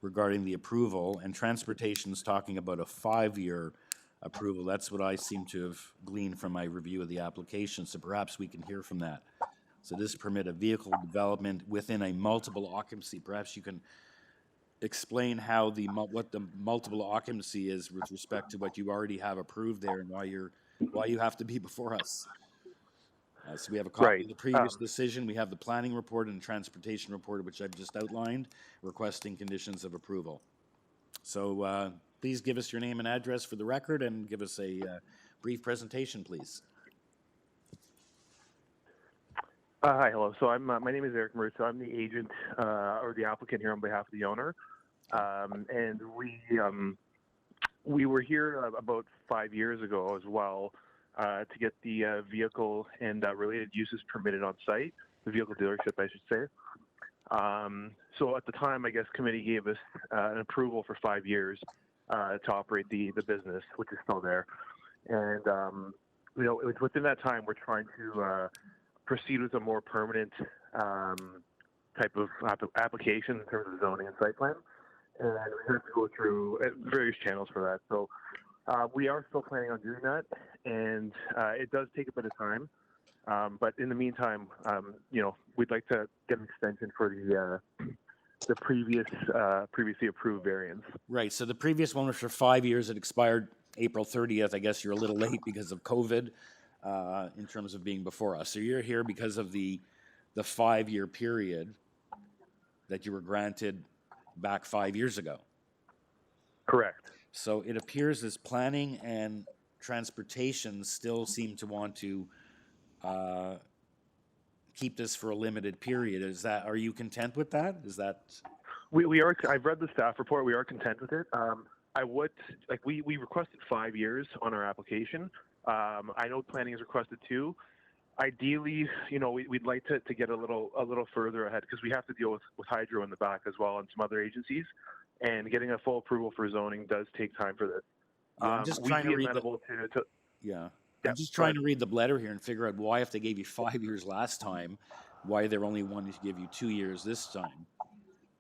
regarding the approval, and transportation is talking about a 5-year approval. That's what I seem to have gleaned from my review of the application, so perhaps we can hear from that. So this permit a vehicle development within a multiple occupancy. Perhaps you can explain how what the multiple occupancy is with respect to what you already have approved there, and why you have to be before us. So we have a copy of the previous decision. We have the planning report and transportation report, which I've just outlined, requesting conditions of approval. So please give us your name and address for the record, and give us a brief presentation, please. Hi, hello. So my name is Eric Mertz. I'm the agent or the applicant here on behalf of the owner, and we were here about 5 years ago as well to get the vehicle and related uses permitted on site, the vehicle dealership, I should say. So at the time, I guess committee gave us an approval for 5 years to operate the business, which is still there. And you know, it was within that time we're trying to proceed with a more permanent type of application in terms of zoning and site plan, and we have to go through various channels for that. So we are still planning on doing that, and it does take a bit of time. But in the meantime, you know, we'd like to get an extension for the previously approved variance. Right. So the previous one was for 5 years. It expired April 30th. I guess you're a little late because of COVID in terms of being before us. So you're here because of the 5-year period that you were granted back 5 years ago. Correct. So it appears as planning and transportation still seem to want to keep this for a limited period. Are you content with that? Is that? We are. I've read the staff report. We are content with it. I would we requested 5 years on our application. I know planning has requested 2. Ideally, you know, we'd like to get a little further ahead, because we have to deal with hydro in the back as well and some other agencies, and getting a full approval for zoning does take time for this. Yeah, I'm just we'd trying to be read the, amenable to yeah. Yeah, I'm just go trying ahead. to read the letter here and figure out why, if they gave you 5 years last time, why they're only wanting to give you 2 years this time.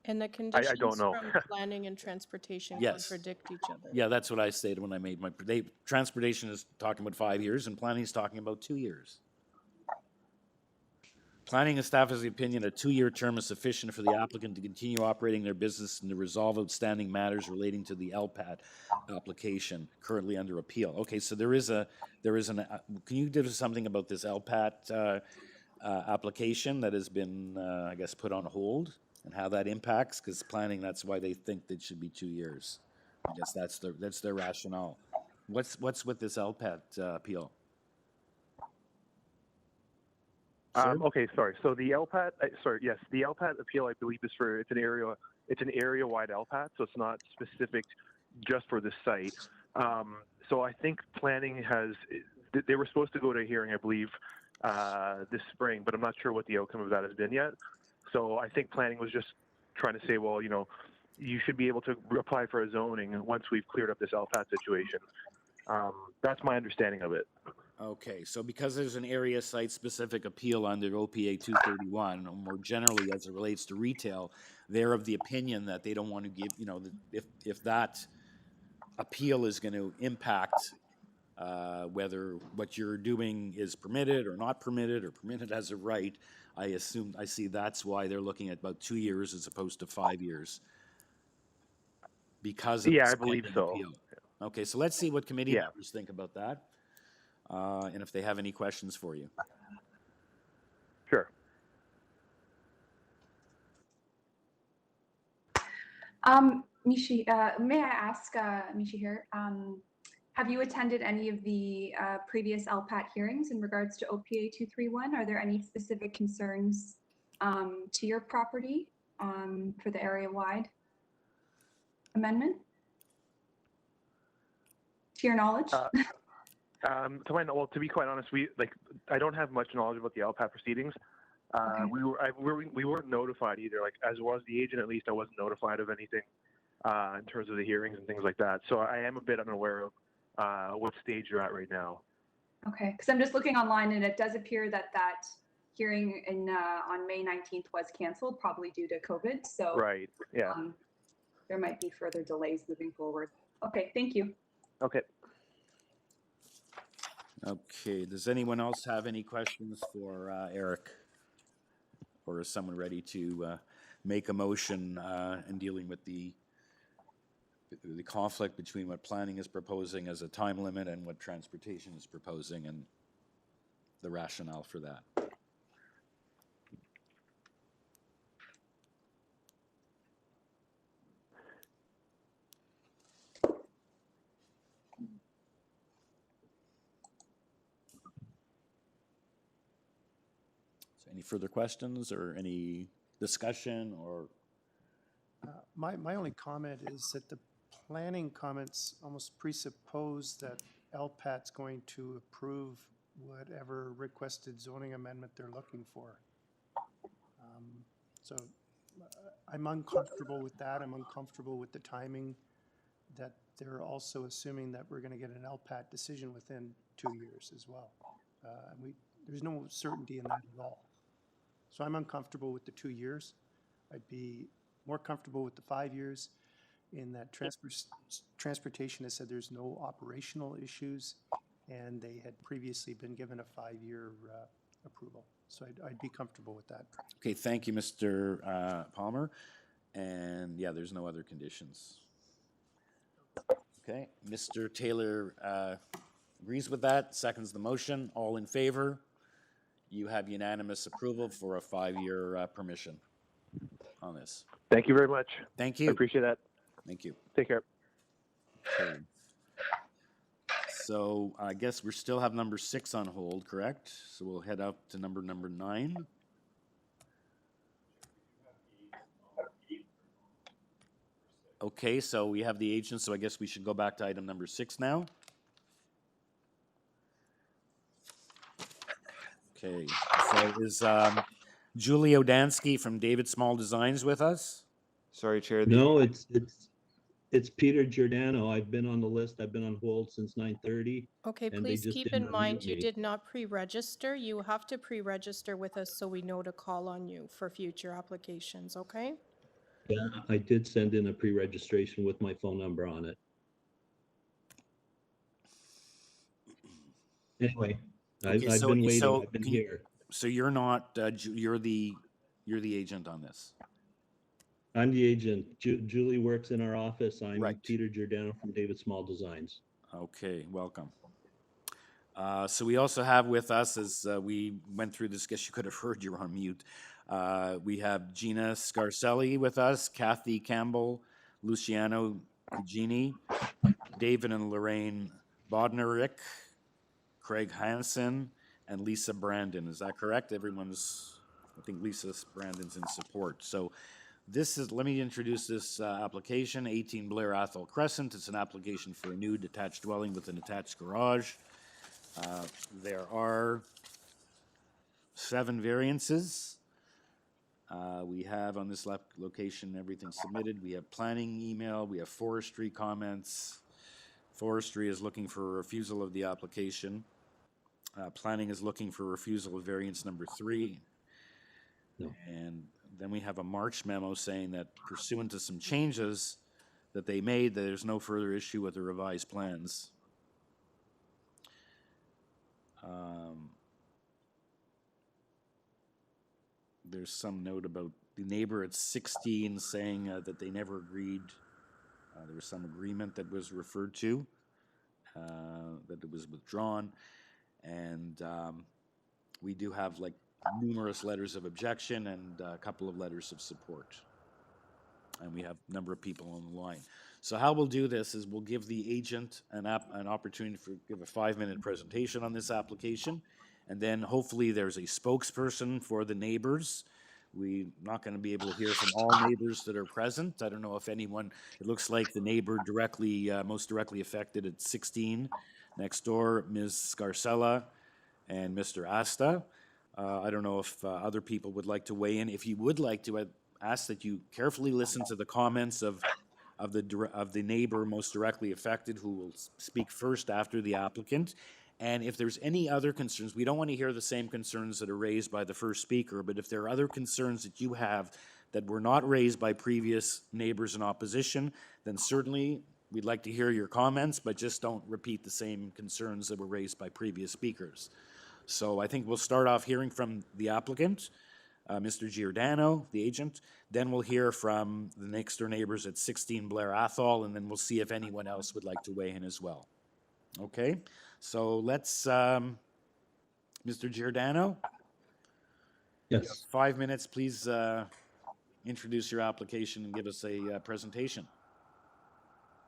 And the I don't conditions know. from planning and transportation Yes. contradict each other. Yeah, that's what I stated when I made my, transportation is talking about 5 years and planning is talking about 2 years. Planning and staff has the opinion a 2-year term is sufficient for the applicant to continue operating their business and to resolve outstanding matters relating to the LPAT application currently under appeal. Okay, so there is an, can you give us something about this LPAT application that has been, I guess, put on hold and how that impacts? Because planning, that's why they think that it should be 2 years. I guess that's their rationale. What's with this LPAT appeal? Sir? Okay, sorry. So the LPAT, yes, the LPAT appeal, I believe, is for it's an area-wide LPAT, so it's not specific just for this site. So I think planning has, they were supposed to go to a hearing, I believe, this spring, but I'm not sure what the outcome of that has been yet. So I think planning was just trying to say, well, you know, you should be able to apply for a zoning once we've cleared up this LPAT situation. That's my understanding of it. Okay, so because there's an area site-specific appeal under OPA 231, or more generally as it relates to retail, they're of the opinion that they don't want to give, you know, if that appeal is going to impact whether what you're doing is permitted or not permitted or permitted as a right, I see that's why they're looking at about 2 years as opposed to 5 years. Because of Yeah, this I believe pending so. appeal. Okay, so let's see what committee Yeah. members think about that. And if they have any questions for you. Sure. Mishi, may I ask, Mishi here, have you attended any of the previous LPAT hearings in regards to OPA 231? Are there any specific concerns to your property for the area-wide amendment? To your knowledge? Well, to be quite honest, I don't have much knowledge about the LPAT proceedings. Okay. We weren't notified either. Like, as was the agent, at least I wasn't notified of anything in terms of the hearings and things like that. So I am a bit unaware of what stage you're at right now. Okay, because I'm just looking online and it does appear that hearing on May 19th was canceled, probably due to COVID. So Right. Yeah. There might be further delays moving forward. Okay, thank you. Okay. Okay, does anyone else have any questions for Eric? Or is someone ready to make a motion in dealing with the conflict between what planning is proposing as a time limit and what transportation is proposing and the rationale for that? Any further questions or any discussion or? My only comment is that the planning comments almost presuppose that LPAT's going to approve whatever requested zoning amendment they're looking for. So I'm uncomfortable with that. I'm uncomfortable with the timing that they're also assuming that we're going to get an LPAT decision within 2 years as well. There's no certainty in that at all. So I'm uncomfortable with the 2 years. I'd be more comfortable with the 5 years in that transportation has said there's no operational issues and they had previously been given a 5-year approval. So I'd be comfortable with that. Okay, thank you, Mr. Palmer. And yeah, there's no other conditions. Okay, Mr. Taylor agrees with that, seconds the motion. All in favor? You have unanimous approval for a 5-year permission on this. Thank you very much. Thank you. I appreciate that. Thank you. Take care. Okay. So I guess we still have number 6 on hold, correct? So we'll head up to number 9. Okay, so we have the agent, so I guess we should go back to item number 6 now. Okay, so is Julie Odansky from David Small Designs with us? Sorry, Chair. No, It's Peter Giordano. I've been on the list. I've been on hold since 9:30. Okay, And they please just keep didn't in mind unmute you me. did not pre-register. You have to pre-register with us so we know to call on you for future applications, okay? Yeah, I did send in a pre-registration with my phone number on it. Anyway, Okay, I've been waiting. I've been can you, here. so you're not, you're the agent on this? I'm the agent. Julie works in our office. I'm Right. Peter Giordano from David Small Designs. Okay, welcome. So we also have with us, as we went through this, guess you could have heard you're on mute. We have Gina Scarcelli with us, Kathy Campbell, Luciano Eugenie, David and Lorraine Bodnarick, Craig Hansen, and Lisa Brandon. Is that correct? I think Lisa Brandon's in support. So this is, let me introduce this application, 18 Blair Athol Crescent. It's an application for a new detached dwelling with an attached garage. There are 7 variances. We have on this location everything submitted. We have planning email, we have forestry comments. Forestry is looking for a refusal of the application. Planning is looking for refusal of variance number 3. No. And then we have a March memo saying that pursuant to some changes that they made, that there's no further issue with the revised plans. There's some note about the neighbor at 16 saying that they never agreed. There was some agreement that was referred to, that it was withdrawn. And we do have like numerous letters of objection and a couple of letters of support. And we have a number of people on the line. So how we'll do this is we'll give the agent an opportunity to give a 5-minute presentation on this application. And then hopefully there's a spokesperson for the neighbors. We're not going to be able to hear from all neighbors that are present. I don't know if anyone, it looks like the neighbor directly, most directly affected at 16 next door, Ms. Scarcella and Mr. Asta. I don't know if other people would like to weigh in. If you would like to, I'd ask that you carefully listen to the comments of the neighbor most directly affected, who will speak first after the applicant. And if there's any other concerns, we don't want to hear the same concerns that are raised by the first speaker, but if there are other concerns that you have that were not raised by previous neighbors in opposition, then certainly we'd like to hear your comments, but just don't repeat the same concerns that were raised by previous speakers. So I think we'll start off hearing from the applicant, Mr. Giordano, the agent. Then we'll hear from the next door neighbors at 16 Blair Athol, and then we'll see if anyone else would like to weigh in as well. Okay, so let's, Mr. Giordano? Yes. 5 minutes, please introduce your application and give us a presentation.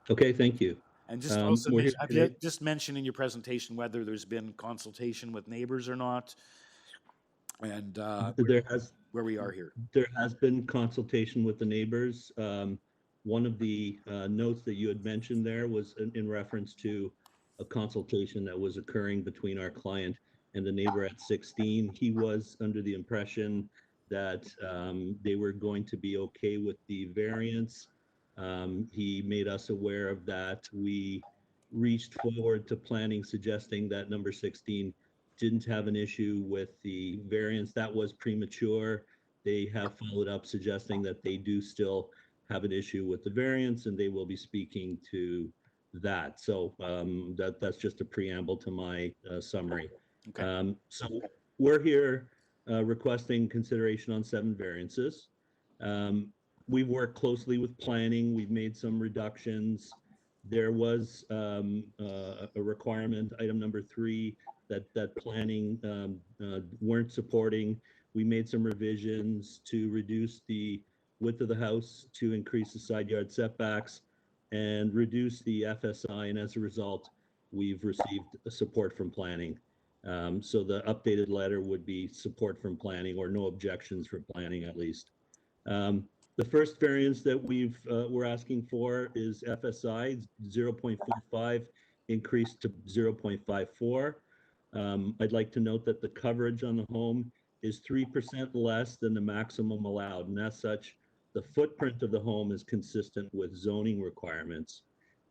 Okay, thank you. And just also, we're here have you today- just mentioned in your presentation whether there's been consultation with neighbors or not? And where we are here. There has been consultation with the neighbors. One of the notes that you had mentioned there was in reference to a consultation that was occurring between our client and the neighbor at 16. He was under the impression that they were going to be okay with the variance. He made us aware of that. We reached forward to planning, suggesting that number 16 didn't have an issue with the variance. That was premature. They have followed up suggesting that they do still have an issue with the variance, and they will be speaking to that. So that's just a preamble to my summary. Okay. So we're here requesting consideration on 7 variances. We've worked closely with planning. We've made some reductions. There was a requirement, item number 3, that planning weren't supporting. We made some revisions to reduce the width of the house, to increase the side yard setbacks, and reduce the FSI. And as a result, we've received support from planning. So the updated letter would be support from planning, or no objections from planning at least. The first variance that we're asking for is FSI 0.45 increased to 0.54. I'd like to note that the coverage on the home is 3% less than the maximum allowed, and as such, the footprint of the home is consistent with zoning requirements.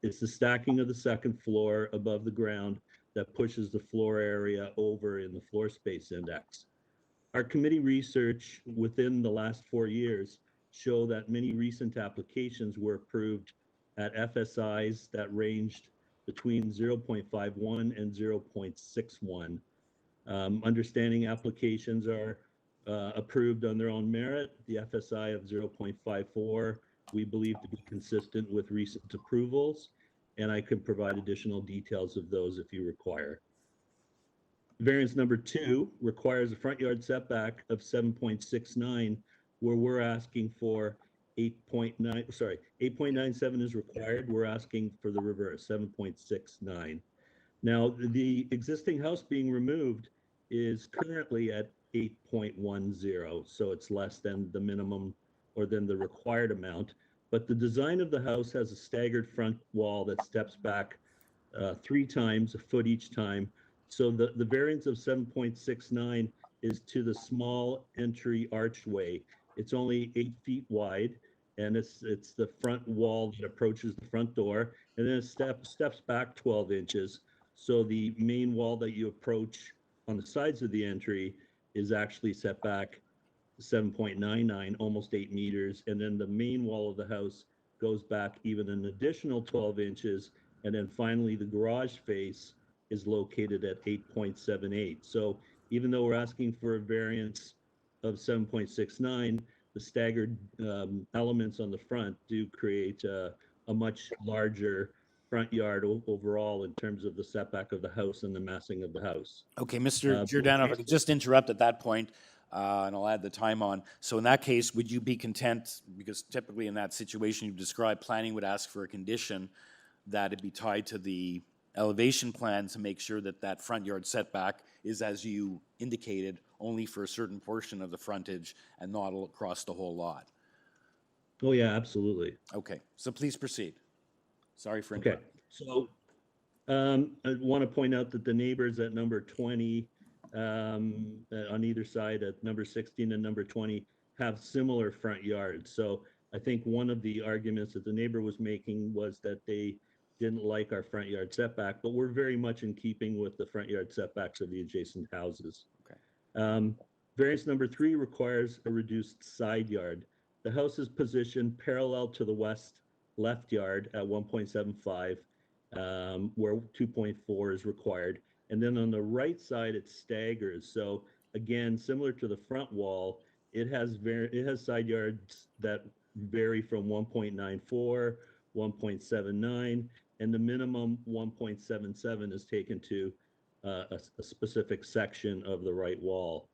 It's the stacking of the second floor above the ground that pushes the floor area over in the floor space index. Our committee research within the last 4 years show that many recent applications were approved at FSIs that ranged between 0.51 and 0.61. Understanding applications are approved on their own merit. The FSI of 0.54 we believe to be consistent with recent approvals, and I could provide additional details of those if you require. Variance number 2 requires a front yard setback of 7.69, where we're asking for 8.97 is required. We're asking for the reverse, 7.69. Now, the existing house being removed is currently at 8.10, so it's less than the minimum or than the required amount. But the design of the house has a staggered front wall that steps back 3 times, a foot each time. So the variance of 7.69 is to the small entry archway. It's only 8 feet wide, and it's the front wall that approaches the front door, and then it steps back 12 inches. So the main wall that you approach on the sides of the entry is actually set back 7.99, almost 8 meters, and then the main wall of the house goes back even an additional 12 inches, and then finally the garage face is located at 8.78. So even though we're asking for a variance of 7.69, the staggered elements on the front do create a much larger front yard overall in terms of the setback of the house and the massing of the house. Okay, Mr. Giordano, if I could just interrupt at that point, and I'll add the time on. So in that case, would you be content, because typically in that situation you described, planning would ask for a condition that it be tied to the elevation plan to make sure that that front yard setback is, as you indicated, only for a certain portion of the frontage and not across the whole lot? Oh yeah, absolutely. Okay, so please proceed. Sorry for Okay, interrupting. so I want to point out that the neighbors at number 20 on either side at number 16 and number 20 have similar front yards. So I think one of the arguments that the neighbor was making was that they didn't like our front yard setback, but we're very much in keeping with the front yard setbacks of the adjacent houses. Okay. Variance number 3 requires a reduced side yard. The house is positioned parallel to the west left yard at 1.75, where 2.4 is required. And then on the right side, it staggers. So again, similar to the front wall, it has side yards that vary from 1.94, 1.79, and the minimum 1.77 is taken to a specific section of the right wall.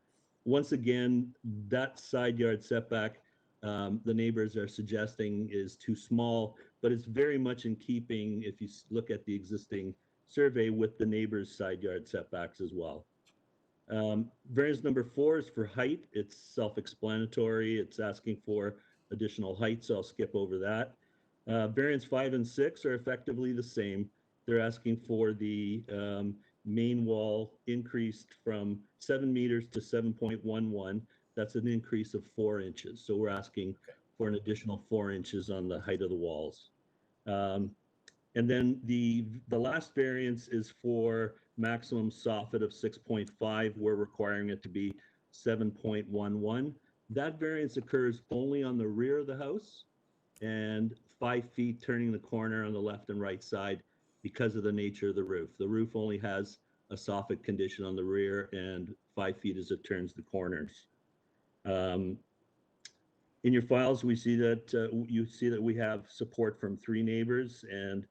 Once again, that side yard setback, the neighbors are suggesting is too small, but it's very much in keeping, if you look at the existing survey, with the neighbors' side yard setbacks as well. Variance number 4 is for height. It's self-explanatory. It's asking for additional height, so I'll skip over that. Variance 5 and 6 are effectively the same. They're asking for the main wall increased from 7 meters to 7.11. That's an increase of 4 inches. So we're asking for an additional 4 inches on the height of the walls. And then the last variance is for maximum soffit of 6.5. We're requiring it to be 7.11. That variance occurs only on the rear of the house and 5 feet turning the corner on the left and right side because of the nature of the roof. The roof only has a soffit condition on the rear and 5 feet as it turns the corners. In your files, we see that we have support from 3 neighbors and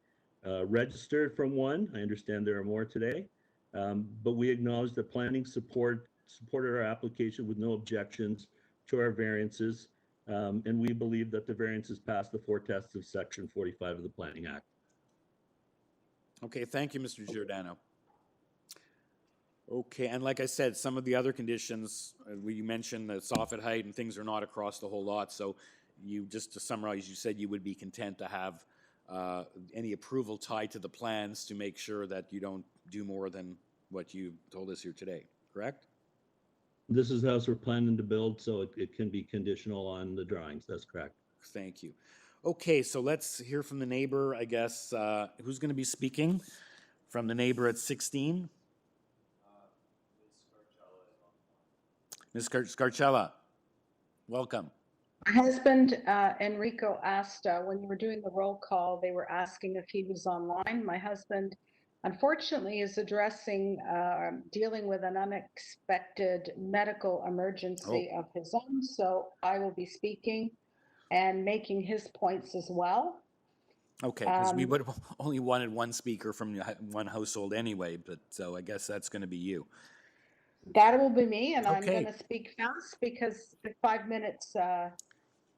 registered from 1. I understand there are more today, but we acknowledge that planning supported our application with no objections to our variances, and we believe that the variances pass the 4 tests of Section 45 of the Planning Act. Okay, thank you, Mr. Giordano. Okay, and like I said, some of the other conditions, you mentioned the soffit height and things are not across the whole lot. So you, just to summarize, you said you would be content to have any approval tied to the plans to make sure that you don't do more than what you told us here today, correct? This is the house we're planning to build, so it can be conditional on the drawings. That's correct. Thank you. Okay, so let's hear from the neighbor, I guess. Who's going to be speaking? From the neighbor at 16? Ms. Scarcella, welcome. My husband, Enrico, asked, when you were doing the roll call, they were asking if he was online. My husband, unfortunately, is dealing with an unexpected medical emergency of his own. So I will be speaking and making his points as well. Okay, because we would have only wanted one speaker from one household anyway, but so I guess that's going to be you. That will be me, and I'm Okay. going to speak fast because the 5 minutes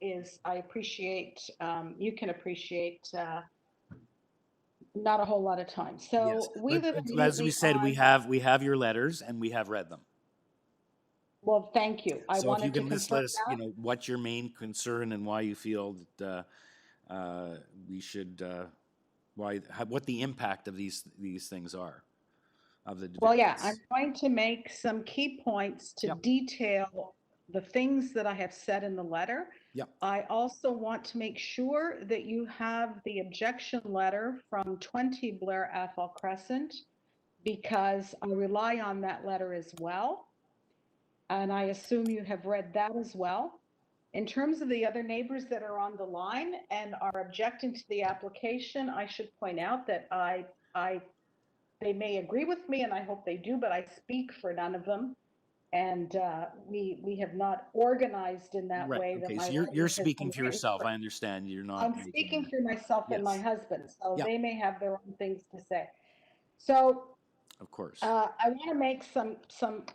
is, I appreciate, you can appreciate not a whole lot of time. So Yes. we live As we immediately said, on, we have your letters and we have read them. well, thank you. I So if wanted you to can just confirm let us, that. what's your main concern and why you feel that we should, what the impact of these things are. Well, yeah, I'm going to make some key points to detail the things that I have said in the letter. Yep. I also want to make sure that you have the objection letter from 20 Blair Athol Crescent, because I rely on that letter as well. And I assume you have read that as well. In terms of the other neighbors that are on the line and are objecting to the application, I should point out that they may agree with me, and I hope they do, but I speak for none of them. And we have not organized in that way. Okay, that so you're speaking for yourself. I understand you're not. I'm speaking for myself and my husband, so Yep. they may have their own things to say. So, of course, I want to make some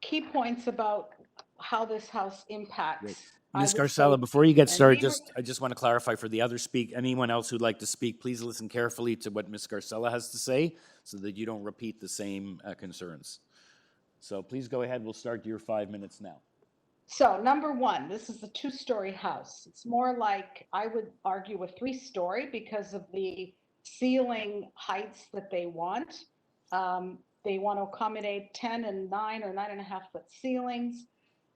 key points about how this house impacts. Ms. Scarcella, before you get started, I just want to clarify for the other anyone else who'd like to speak, please listen carefully to what Ms. Scarcella has to say so that you don't repeat the same concerns. So please go ahead. We'll start your 5 minutes now. So number one, this is a 2-story house. It's more like, I would argue, a 3-story because of the ceiling heights that they want. They want to accommodate 10 and 9 or 9.5 foot ceilings.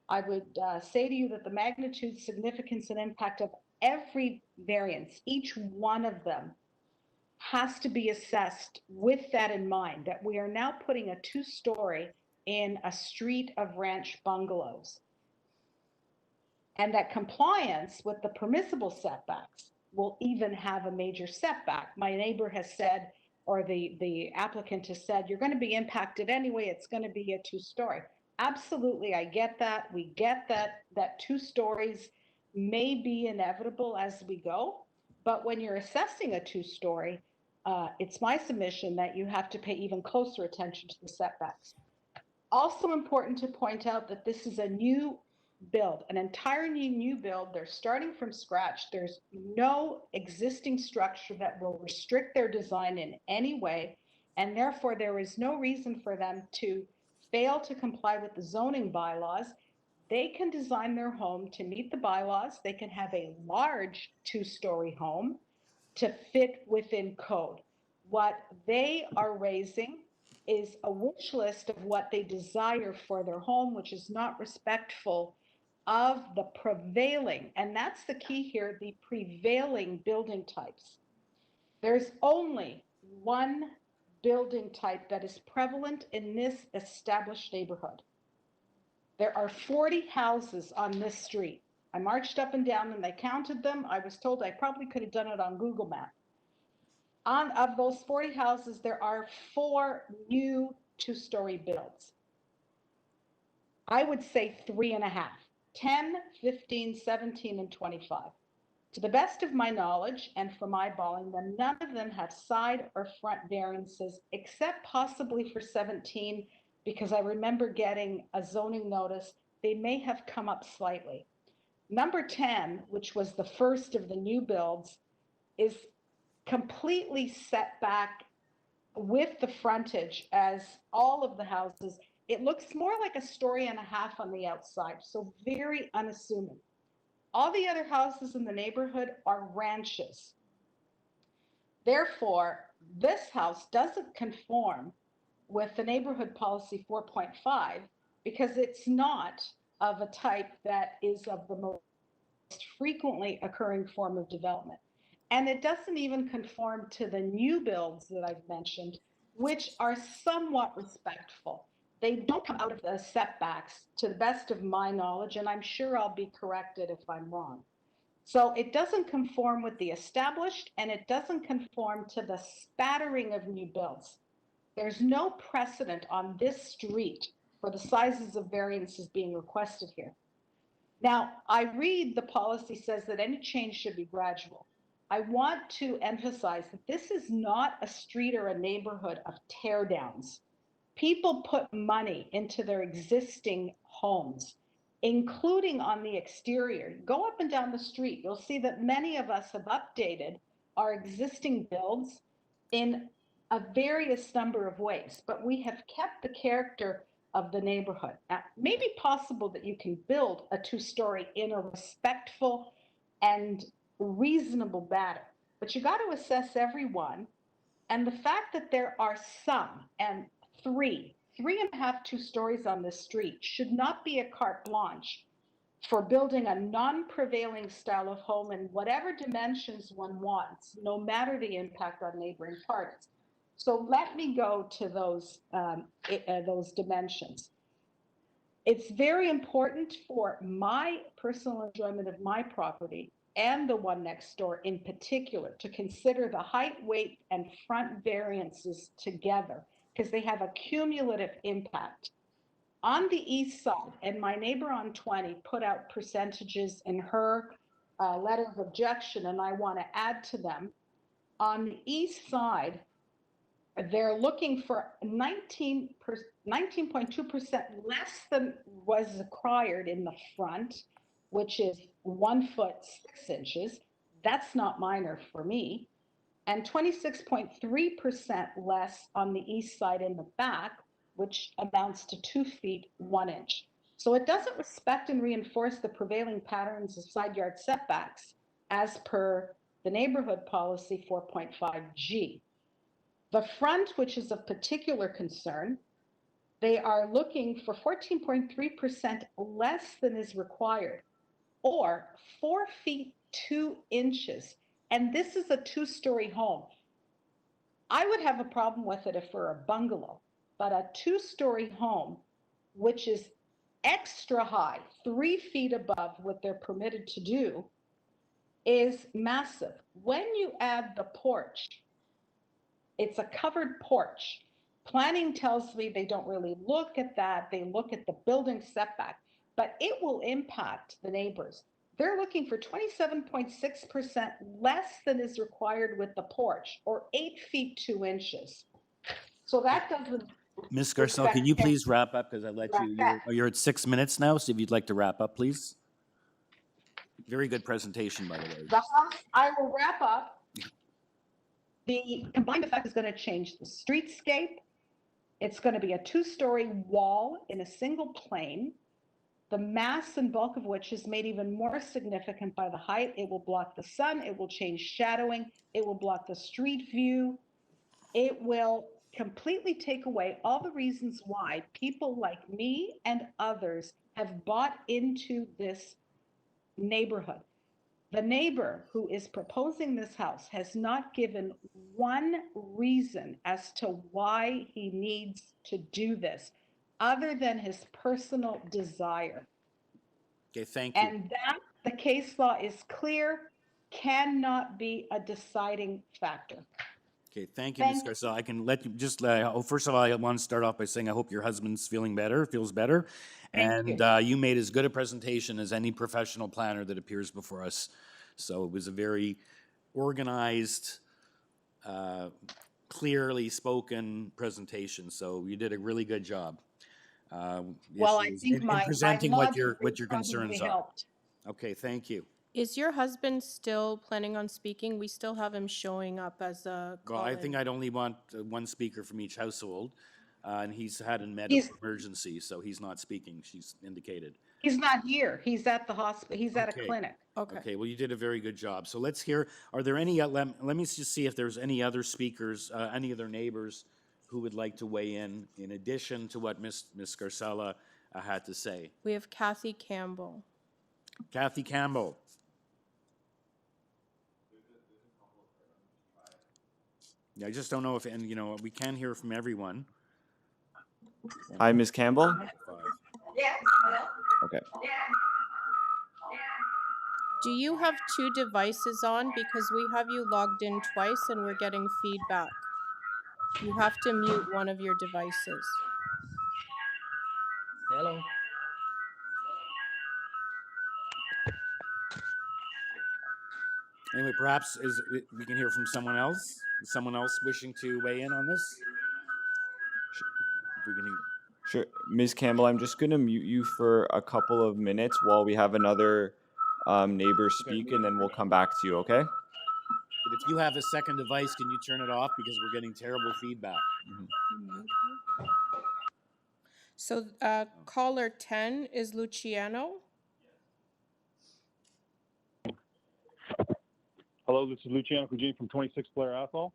I would say to you that the magnitude, significance, and impact of every variance, each one of them, has to be assessed with that in mind, that we are now putting a 2-story in a street of ranch bungalows, and that compliance with the permissible setbacks will even have a major setback. My neighbor has said, or the applicant has said, you're going to be impacted anyway, it's going to be a 2-story. Absolutely, I get that. We get that 2 stories may be inevitable as we go, but when you're assessing a 2-story, it's my submission that you have to pay even closer attention to the setbacks. Also important to point out that this is a new build, an entirely new build. They're starting from scratch. There's no existing structure that will restrict their design in any way, and therefore there is no reason for them to fail to comply with the zoning bylaws. They can design their home to meet the bylaws. They can have a large 2-story home to fit within code. What they are raising is a wish list of what they desire for their home, which is not respectful of the prevailing, and that's the key here, the prevailing building types. There's only one building type that is prevalent in this established neighborhood. There are 40 houses on this street. I marched up and down and I counted them. I was told I probably could have done it on Google Maps. Of those 40 houses, there are 4 new 2-story builds. I would say 3.5, 10, 15, 17, and 25. To the best of my knowledge, and from eyeballing them, none of them have side or front variances, except possibly for 17, because I remember getting a zoning notice. They may have come up slightly. Number 10, which was the first of the new builds, is completely set back with the frontage as all of the houses. It looks more like a 1.5 stories on the outside, so very unassuming. All the other houses in the neighborhood are ranches. Therefore, this house doesn't conform with the neighborhood policy 4.5 because it's not of a type that is of the most frequently occurring form of development. And it doesn't even conform to the new builds that I've mentioned, which are somewhat respectful. They don't come out of the setbacks to the best of my knowledge, and I'm sure I'll be corrected if I'm wrong. So it doesn't conform with the established, and it doesn't conform to the spattering of new builds. There's no precedent on this street for the sizes of variances being requested here. Now, I read the policy says that any change should be gradual. I want to emphasize that this is not a street or a neighborhood of tear downs. People put money into their existing homes, including on the exterior. Go up and down the street, you'll see that many of us have updated our existing builds in a various number of ways, but we have kept the character of the neighborhood. Now, it may be possible that you can build a two-story in a respectful and reasonable manner, but you got to assess everyone. And the fact that there are some, and three and a half, 2 stories on this street should not be a carte blanche for building a non-prevailing style of home in whatever dimensions one wants, no matter the impact on neighboring parties. So let me go to those dimensions. It's very important for my personal enjoyment of my property and the one next door in particular to consider the height, weight, and front variances together because they have a cumulative impact. On the east side, and my neighbor on 20 put out percentages in her letter of objection, and I want to add to them. On the east side, they're looking for 19.2% less than was required in the front, which is 1 foot 6 inches. That's not minor for me. And 26.3% less on the east side in the back, which amounts to 2 feet 1 inch. So it doesn't respect and reinforce the prevailing patterns of side yard setbacks as per the neighborhood policy 4.5G. The front, which is of particular concern, they are looking for 14.3% less than is required, or 4 feet 2 inches. And this is a 2-story home. I would have a problem with it if we're a bungalow, but a 2-story home, which is extra high, 3 feet above what they're permitted to do, is massive. When you add the porch, it's a covered porch. Planning tells me they don't really look at that. They look at the building setback, but it will impact the neighbors. They're looking for 27.6% less than is required with the porch, or 8 feet 2 inches. So that doesn't. Ms. Garcelle, can you please wrap up because I let you, you're at 6 minutes now, so if you'd like to wrap up, please. Very good presentation, by the way. I will wrap up. The combined effect is going to change the streetscape. It's going to be a 2-story wall in a single plane, the mass and bulk of which is made even more significant by the height. It will block the sun. It will change shadowing. It will block the street view. It will completely take away all the reasons why people like me and others have bought into this neighborhood. The neighbor who is proposing this house has not given one reason as to why he needs to do this, other than his personal desire. Okay, thank you. And that, the case law is clear, cannot be a deciding factor. Okay, thank you, Ms. Garcelle. I can let you just, first of all, I want to start off by saying I hope your husband's feeling better, feels better. And you made as good a presentation as any professional planner that appears before us. So it was a very organized, clearly spoken presentation. So you did a really good job. Well, I think in presenting what your concerns are. Helped. Okay, thank you. Is your husband still planning on speaking? We still have him showing up as a Well, I think I'd only want one speaker from each household, and he's had a medical emergency, so he's not speaking, she's indicated. He's not here. He's at the hospital. He's at a clinic. Okay, well, you did a very good job. So let's hear, are there any, let me just see if there's any other speakers, any other neighbors who would like to weigh in addition to what Ms. Garcella had to say. We have Kathy Campbell. Kathy Campbell. Yeah, I just don't know if, and you know, we can hear from everyone. Hi, Ms. Campbell. Yes, hello? Okay. Do you have two devices on? Because we have you logged in twice and we're getting feedback. You have to mute one of your devices. Hello. Anyway, perhaps we can hear from someone else. Is someone else wishing to weigh in on this? If we can. Sure. Ms. Campbell, I'm just going to mute you for a couple of minutes while we have another neighbor speak, and then we'll come back to you, okay? But if you have a second device, can you turn it off? Because we're getting terrible feedback. So caller 10 is Luciano. Hello, this is Luciano Cugini from 26 Blair, Athol.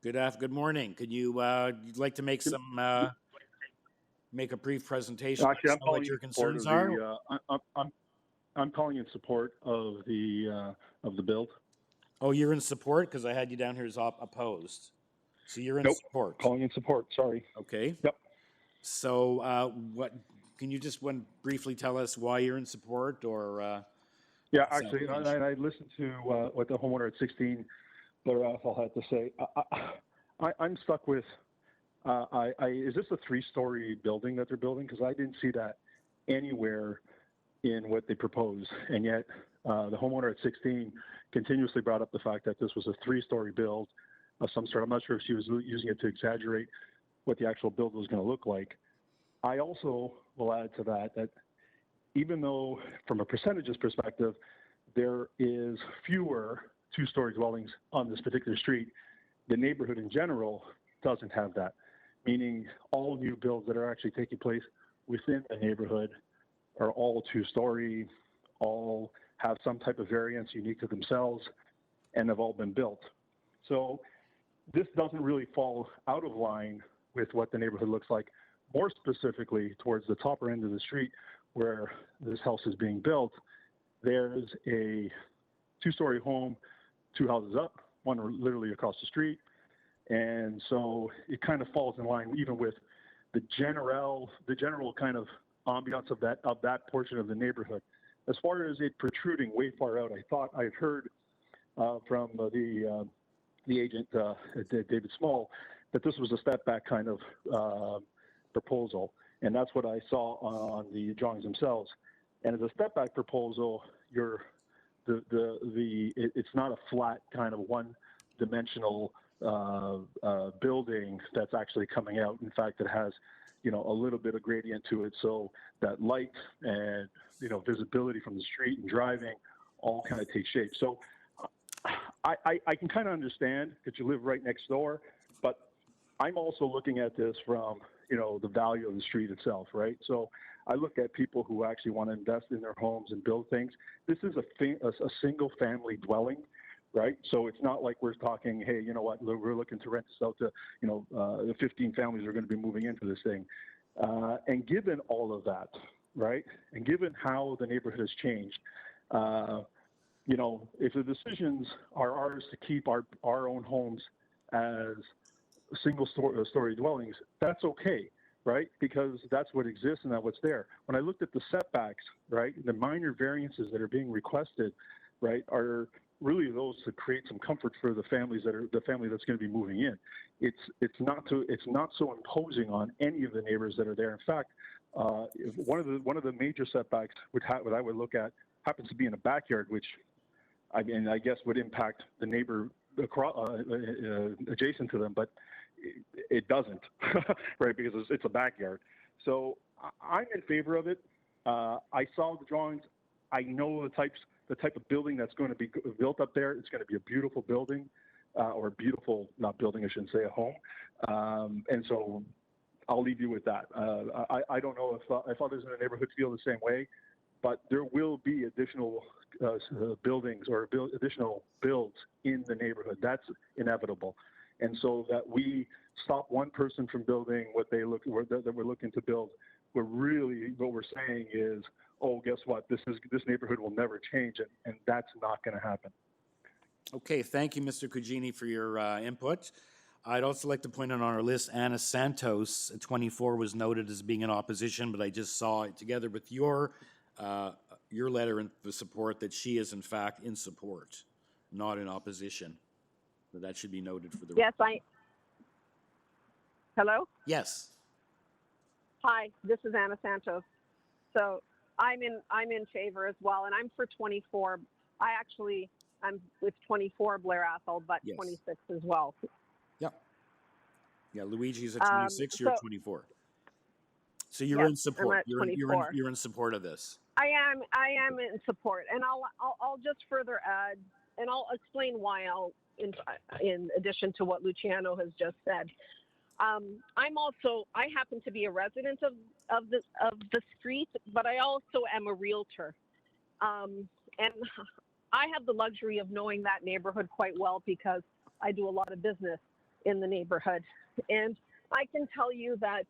Good morning. Could you you'd like to make some make a brief presentation? Actually, I'm what calling your in support concerns of are. I'm calling in support of the build. Oh, you're in support, because I had you down here as opposed. So you're in Nope. support. Calling in support. Sorry. Okay. Yep. So what? Can you just briefly tell us why you're in support, or? Yeah, actually, I listened to what the homeowner at 16 Blair Athol had to say. I'm stuck with. Is this a 3-story building that they're building? Because I didn't see that anywhere in what they proposed, and yet the homeowner at 16 continuously brought up the fact that this was a 3-story build of some sort. I'm not sure if she was using it to exaggerate what the actual build was going to look like. I also will add to that even though from a percentages perspective, there is fewer 2-story dwellings on this particular street, the neighborhood in general doesn't have that, meaning all new builds that are actually taking place within the neighborhood are all 2-story, all have some type of variance unique to themselves, and have all been built. So this doesn't really fall out of line with what the neighborhood looks like, more specifically towards the topper end of the street where this house is being built. There's a 2-story home, 2 houses up, one literally across the street. And so it kind of falls in line even with the general kind of ambiance of that portion of the neighborhood. As far as it protruding way far out, I thought I had heard from the agent, David Small, that this was a step back kind of proposal. And that's what I saw on the drawings themselves. And as a step back proposal, it's not a flat kind of one-dimensional building that's actually coming out. In fact, it has, a little bit of gradient to it, so that light and visibility from the street and driving all kind of take shape. So I can kind of understand that you live right next door, but I'm also looking at this from the value of the street itself, right? So I look at people who actually want to invest in their homes and build things. This is a single family dwelling, right? So it's not like we're talking, hey, you know what, we're looking to rent this out to, the 15 families are going to be moving into this thing. And given all of that, right, and given how the neighborhood has changed, if the decisions are ours to keep our own homes as single story dwellings, that's okay, right? Because that's what exists and that's what's there. When I looked at the setbacks, right, the minor variances that are being requested, right, are really those to create some comfort for the family that's going to be moving in. It's not so imposing on any of the neighbors that are there. In fact, one of the major setbacks what I would look at happens to be in a backyard, which I guess would impact the neighbor adjacent to them, but it doesn't, right? Because it's a backyard. So I'm in favor of it. I saw the drawings. I know the type of building that's going to be built up there. It's going to be a beautiful building, or beautiful, not building, I shouldn't say, a home. And so I'll leave you with that. I don't know if others in the neighborhood feel the same way, but there will be additional buildings or additional builds in the neighborhood. That's inevitable. And so that we stop one person from building what we're looking to build, what we're saying is, oh, guess what? This neighborhood will never change, and that's not going to happen. Okay, thank you, Mr. Cugini, for your input. I'd also like to point out on our list, Anna Santos, 24, was noted as being in opposition, but I just saw it together with your letter and the support that she is in fact in support, not in opposition. So that should be noted for the. Yes, hello? Yes. Hi, this is Anna Santos. So I'm in favor as well, and I'm for 24. I'm with 24 Blair Athol, but Yes. 26 as well. Yep. Yeah, Luigi's at 26, you're at 24. So you're yes, in support. I'm at 24. You're in support of this. I am in support, and I'll just further add, and I'll explain why. In addition to what Luciano has just said, I happen to be a resident of the street, but I also am a realtor, and I have the luxury of knowing that neighborhood quite well because I do a lot of business in the neighborhood, and I can tell you that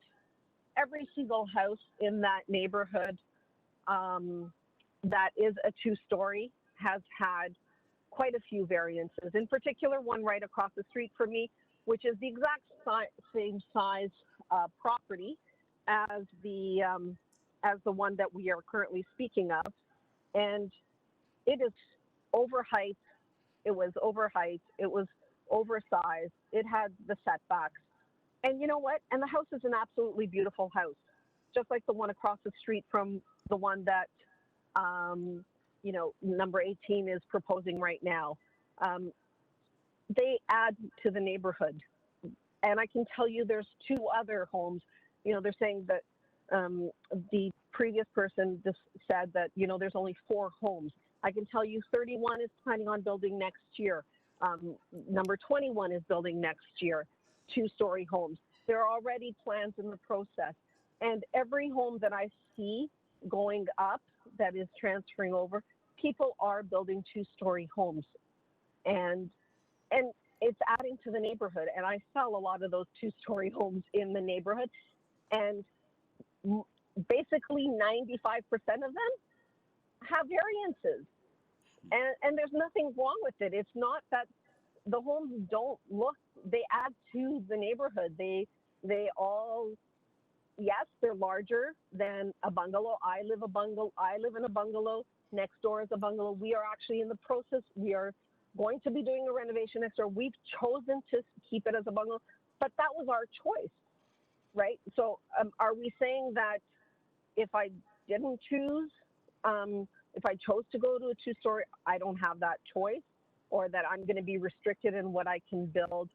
every single house in that neighborhood that is a two-story has had quite a few variances. In particular, one right across the street from me, which is the exact same size property as the one that we are currently speaking of, and it is over height. It was over height. It was oversized. It had the setbacks, and you know what? And the house is an absolutely beautiful house, just like the one across the street from the one that number 18 is proposing right now. They add to the neighborhood. And I can tell you there's two other homes. They're saying that the previous person just said that, there's only 4 homes. I can tell you 31 is planning on building next year. Number 21 is building next year, 2-story homes. There are already plans in the process. And every home that I see going up that is transferring over, people are building 2-story homes. And it's adding to the neighborhood. And I sell a lot of those 2-story homes in the neighborhood. And basically 95% of them have variances. And there's nothing wrong with it. It's not that the homes don't look, they add to the neighborhood. They all, yes, they're larger than a bungalow. I live in a bungalow. Next door is a bungalow. We are actually in the process. We are going to be doing a renovation next door. We've chosen to keep it as a bungalow, but that was our choice, right? So are we saying that if I didn't choose, if I chose to go to a 2-story, I don't have that choice, or that I'm going to be restricted in what I can build?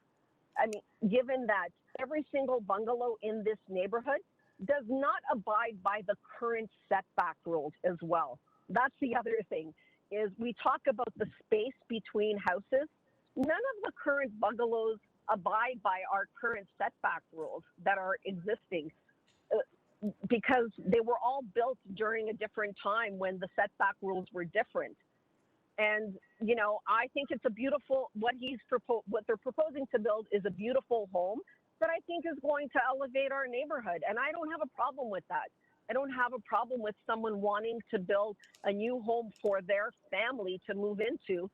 I mean, given that every single bungalow in this neighborhood does not abide by the current setback rules as well. That's the other thing, is we talk about the space between houses. None of the current bungalows abide by our current setback rules that are existing, because they were all built during a different time when the setback rules were different. And, I think it's a beautiful, what they're proposing to build is a beautiful home that I think is going to elevate our neighborhood. And I don't have a problem with that. I don't have a problem with someone wanting to build a new home for their family to move into,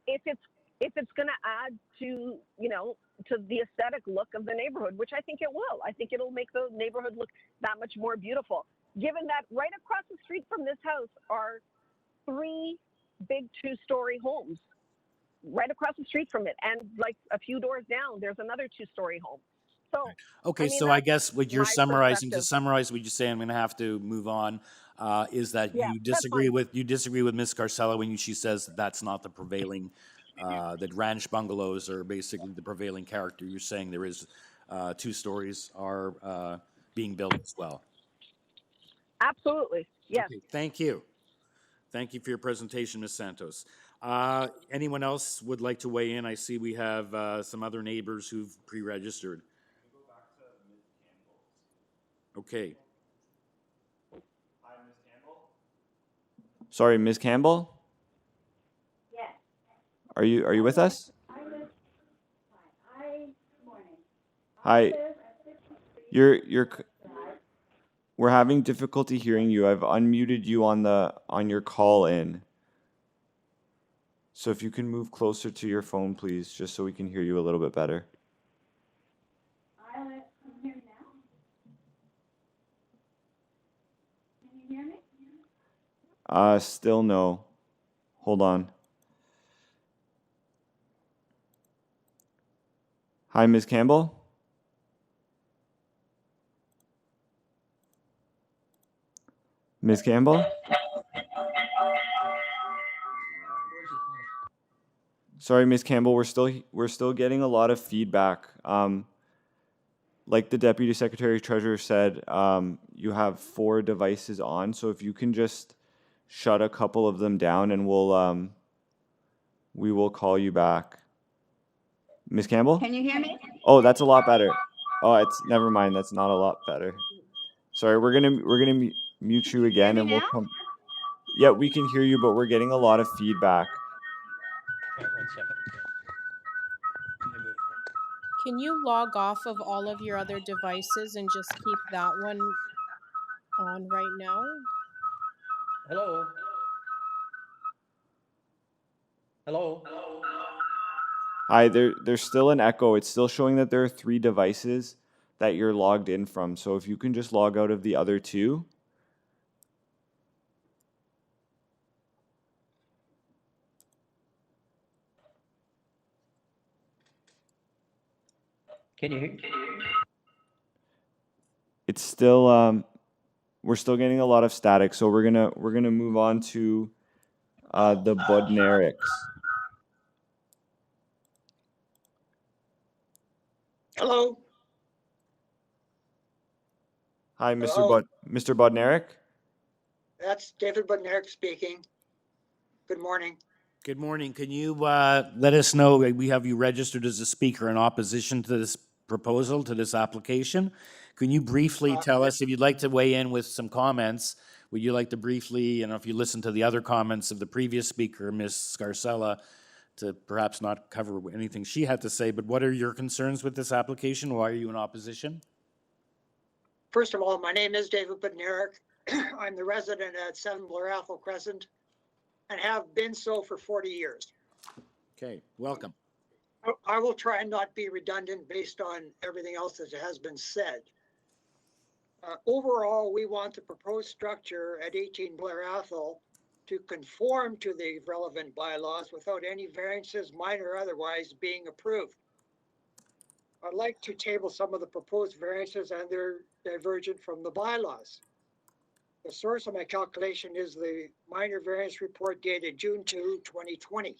if it's going to add to, to the aesthetic look of the neighborhood, which I think it will. I think it'll make the neighborhood look that much more beautiful. Given that right across the street from this house are 3 big 2-story homes right across the street from it, and like a few doors down, there's another 2-story home. So okay, so I guess what you're summarizing, to summarize what you say, I'm going to have to move on, is that you disagree with Ms. Carcella when she says that that's not the prevailing, that ranch bungalows are basically the prevailing character. You're saying there is 2 stories are being built as well. Absolutely, yes. Okay, thank you. Thank you for your presentation, Ms. Santos. Anyone else would like to weigh in? I see we have some other neighbors who've pre-registered. Okay. Hi, Ms. Campbell. Sorry, Ms. Campbell? Yes. Are you with us? Hi, morning. Hi. We're having difficulty hearing you. I've unmuted you on your call in. So if you can move closer to your phone, please, just so we can hear you a little bit better. Can you hear me now? Can you hear me? Still no. Hold on. Hi, Ms. Campbell? Ms. Campbell? Sorry, Ms. Campbell, we're still getting a lot of feedback. Like the Deputy Secretary Treasurer said, you have 4 devices on, so if you can just shut a couple of them down and we will call you back. Ms. Campbell? Can you hear me? Oh, that's a lot better. Oh, it's never mind. That's not a lot better. Sorry, we're gonna mute you again, and we'll come. Yeah, we can hear you, but we're getting a lot of feedback. Wait 1 second. Can you log off of all of your other devices and just keep that one on right now? Hello? Hello? Hi, there's still an echo. It's still showing that there are 3 devices that you're logged in from. So if you can just log out of the other 2. Can you hear? It's still we're still getting a lot of static, so we're gonna move on to the Bodnarics. Hello. Hi, Mr. Hello. Mr. Bodnaric? That's David Budnerick speaking. Good morning. Good morning. Can you let us know, we have you registered as a speaker in opposition to this proposal, to this application. Can you briefly tell us, if you'd like to weigh in with some comments, would you like to briefly, and if you listen to the other comments of the previous speaker, Ms. Scarcella, to perhaps not cover anything she had to say, but what are your concerns with this application? Why are you in opposition? First of all, my name is David Budnerick. I'm the resident at 7 Blair Athol Crescent and have been so for 40 years. Okay, welcome. I will try and not be redundant based on everything else that has been said. Overall, we want the proposed structure at 18 Blair Athol to conform to the relevant bylaws without any variances, minor or otherwise, being approved. I'd like to table some of the proposed variances and their divergent from the bylaws. The source of my calculation is the minor variance report dated June 2, 2020.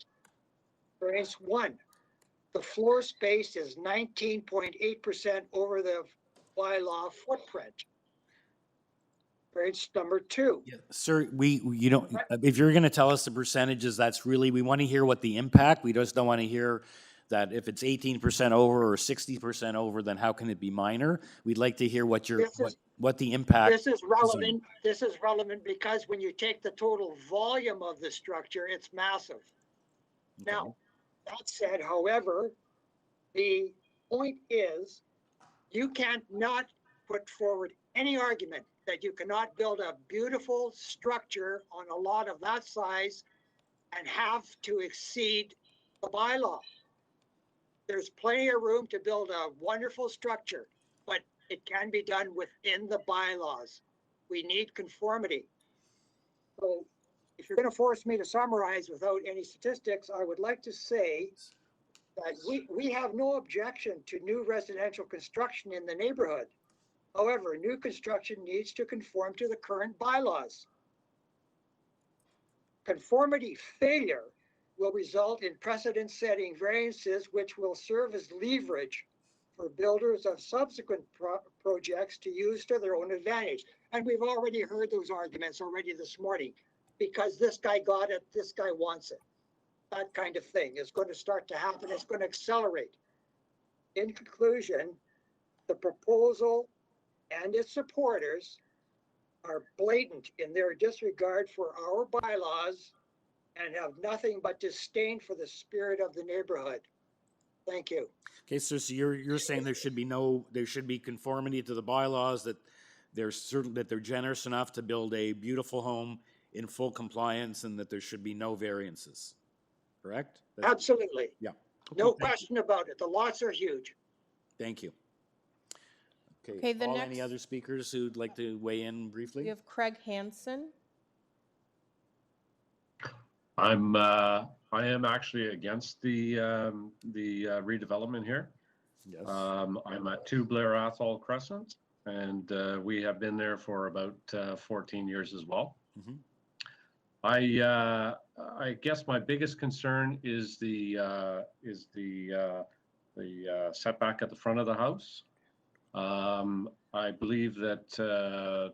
Variance 1, the floor space is 19.8% over the bylaw footprint. Variance number 2. Sir, you don't, if you're gonna tell us the percentages, that's really, we want to hear what the impact, we just don't want to hear that if it's 18% over or 60% over, then how can it be minor? We'd like to hear what your, what the impact. This is relevant. This is relevant because when you take the total volume of the structure, it's massive. Okay. Now, that said, however, the point is you can't not put forward any argument that you cannot build a beautiful structure on a lot of that size and have to exceed the bylaw. There's plenty of room to build a wonderful structure, but it can be done within the bylaws. We need conformity. So if you're going to force me to summarize without any statistics, I would like to say that we have no objection to new residential construction in the neighborhood. However, new construction needs to conform to the current bylaws. Conformity failure will result in precedent-setting variances, which will serve as leverage for builders of subsequent projects to use to their own advantage. And we've already heard those arguments already this morning, because this guy got it, this guy wants it. That kind of thing is going to start to happen. It's going to accelerate. In conclusion, the proposal and its supporters are blatant in their disregard for our bylaws and have nothing but disdain for the spirit of the neighborhood. Thank you. Okay, so you're saying there should be conformity to the bylaws, that they're certain that they're generous enough to build a beautiful home in full compliance, and that there should be no variances. correct? Absolutely. Yeah. No question about it. The lots are huge. Thank you. Okay, the Paul, any next- other speakers who'd like to weigh in We briefly? have Craig Hansen. I am actually against the redevelopment here. Yes. I'm at 2 Blair Athol Crescent, and we have been there for about 14 years as well. Mhm. I guess my biggest concern is the setback at the front of the house. I believe that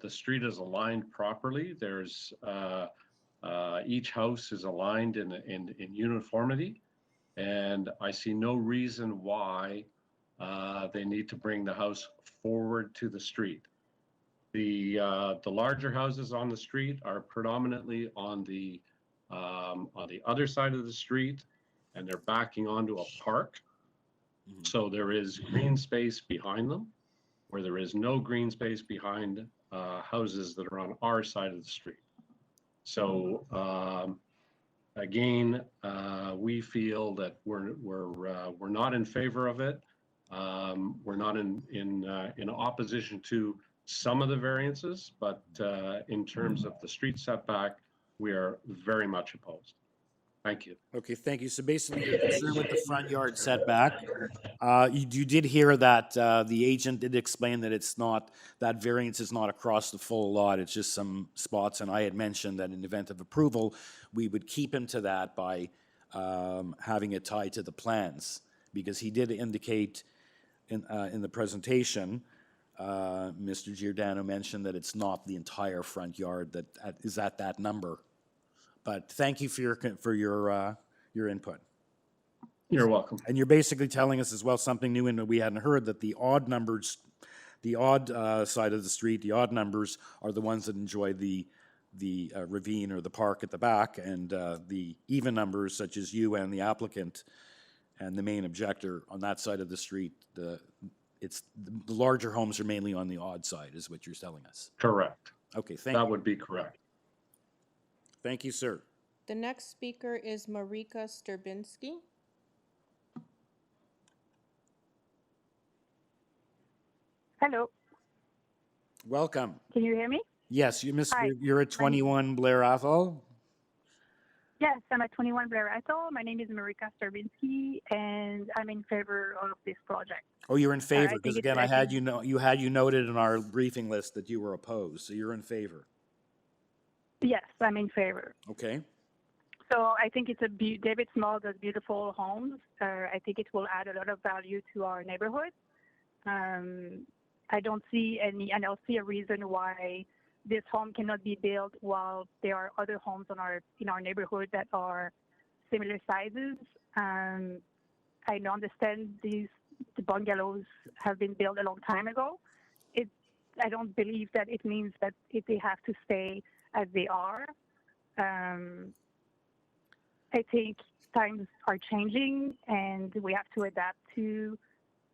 the street is aligned properly. There's each house is aligned in uniformity, and I see no reason why they need to bring the house forward to the street. The larger houses on the street are predominantly on the other side of the street, and they're backing onto a park. So there is green space behind them, where there is no green space behind houses that are on our side of the street. So again, we feel that we're not in favor of it. We're not in opposition to some of the variances, but in terms of the street setback, we are very much opposed. Thank you. Okay, thank you. So basically, you're concerned with the front yard setback. You did hear that the agent did explain that it's not, that variance is not across the full lot, it's just some spots, and I had mentioned that in the event of approval, we would keep him to that by having it tied to the plans, because he did indicate in the presentation, Mr. Giordano mentioned that it's not the entire front yard that is at that number. But thank you for your input. You're welcome. And you're basically telling us as well something new and we hadn't heard, that the odd numbers, the odd side of the street, the odd numbers are the ones that enjoy the ravine or the park at the back, and the even numbers, such as you and the applicant and the main objector on that side of the street, the larger homes are mainly on the odd side, is what you're telling us. Correct. Okay, thank you. That would be correct. Thank you, sir. The next speaker is Marika Sturbinski. Hello. Welcome. Can you hear me? Yes, Hi. you're at 21 Blair Athol? Yes, I'm at 21 Blair Athol. My name is Marika Sturbinski, and I'm in favor of this project. Oh, you're in favor, think because it's- again, I I had think- you had you noted in our briefing list that you were opposed, so you're in favor. Yes, I'm in favor. Okay. So I think it's David Small does beautiful homes. I think it will add a lot of value to our neighborhood. I don't see a reason why this home cannot be built while there are other homes in our neighborhood that are similar sizes. I understand the bungalows have been built a long time ago. I don't believe that it means that they have to stay as they are. I think times are changing, and we have to adapt to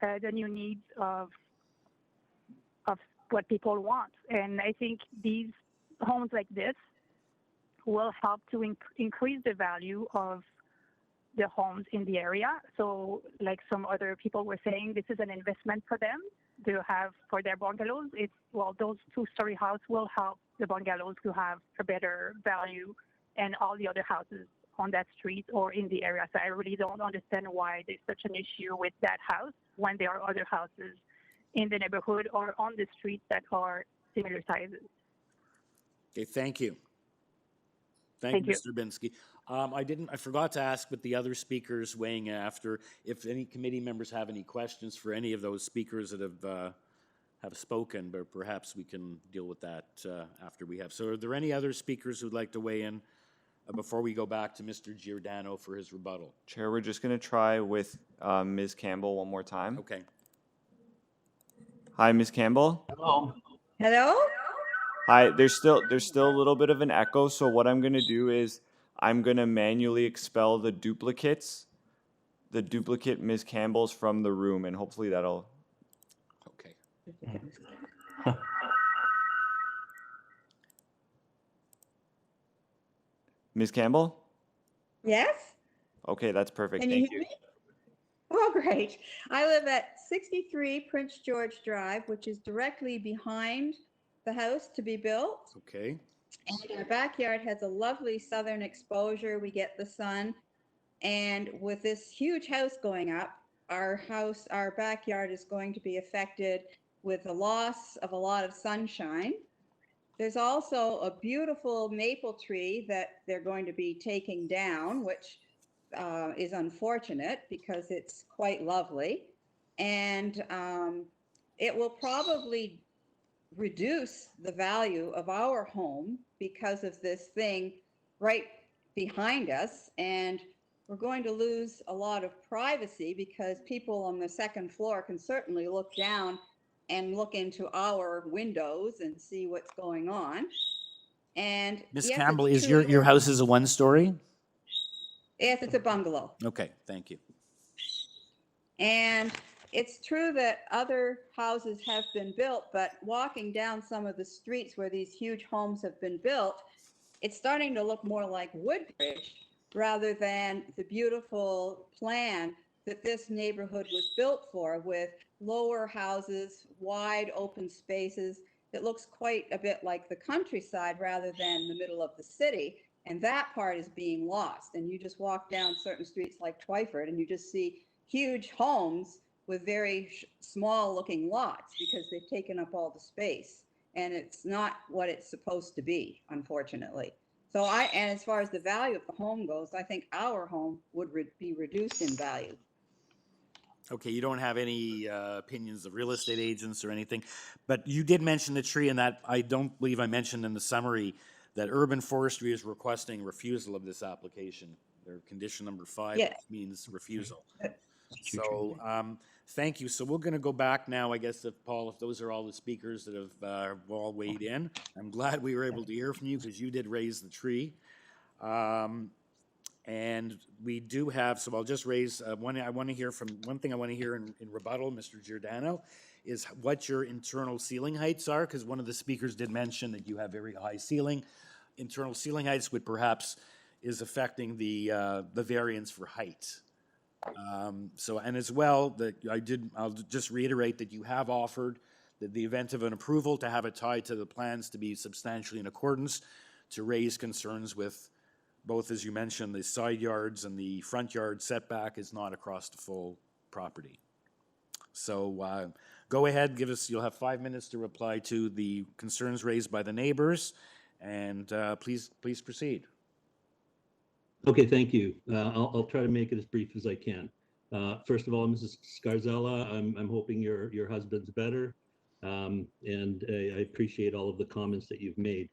the new needs of what people want. And I think these homes like this will help to increase the value of the homes in the area. So like some other people were saying, this is an investment for them to have for their bungalows. Those two-story house will help the bungalows to have a better value and all the other houses on that street or in the area. So I really don't understand why there's such an issue with that house when there are other houses in the neighborhood or on the street that are similar sizes. Okay, thank you. Thank you, you. Mr. Binsky. I forgot to ask, but the other speakers weighing after, if any committee members have any questions for any of those speakers that have spoken, but perhaps we can deal with that after we have. So are there any other speakers who'd like to weigh in before we go back to Mr. Giordano for his rebuttal? Chair, we're just going to try with Ms. Campbell one more time. Okay. Hi, Ms. Campbell. Hello. Hello? Hi, there's still a little bit of an echo, so what I'm going to do is I'm going to manually expel the duplicate Ms. Campbell's from the room, and hopefully that'll... Okay. Ms. Campbell? Yes? Okay, that's perfect. Can you Thank hear you. me? Oh, great. I live at 63 Prince George Drive, which is directly behind the house to be built. Okay. And our backyard has a lovely southern exposure. We get the sun. And with this huge house going up, our backyard is going to be affected with the loss of a lot of sunshine. There's also a beautiful maple tree that they're going to be taking down, which is unfortunate because it's quite lovely. And it will probably reduce the value of our home because of this thing right behind us. And we're going to lose a lot of privacy because people on the second floor can certainly look down and look into our windows and see what's going on. And Ms. yes, Campbell, it's is true. your house is a one-story? Yes, it's a bungalow. Okay, thank you. And it's true that other houses have been built, but walking down some of the streets where these huge homes have been built, it's starting to look more like Woodbridge rather than the beautiful plan that this neighborhood was built for, with lower houses, wide open spaces. It looks quite a bit like the countryside rather than the middle of the city. And that part is being lost. And you just walk down certain streets like Twyford and you just see huge homes with very small looking lots because they've taken up all the space. And it's not what it's supposed to be, unfortunately. So and as far as the value of the home goes, I think our home would be reduced in value. Okay, you don't have any opinions of real estate agents or anything, but you did mention the tree, and that I don't believe I mentioned in the summary that Urban Forestry is requesting refusal of this application. Their condition number 5 means refusal. So thank you. So we're going to go back now, I guess, if those are all the speakers that have all weighed in. I'm glad we were able to hear from you because you did raise the tree. And we do have, so I'll just raise one thing I want to hear in rebuttal, Mr. Giordano, is what your internal ceiling heights are, because one of the speakers did mention that you have very high ceiling. Internal ceiling heights would perhaps is affecting the variance for height. And as well, I'll just reiterate that you have offered that the event of an approval to have it tied to the plans to be substantially in accordance, to raise concerns with both, as you mentioned, the side yards and the front yard setback is not across the full property. So go ahead, you'll have 5 minutes to reply to the concerns raised by the neighbors, and please proceed. Okay, thank you. I'll try to make it as brief as I can. First of all, Mrs. Scarzella, I'm hoping your husband's better, and I appreciate all of the comments that you've made.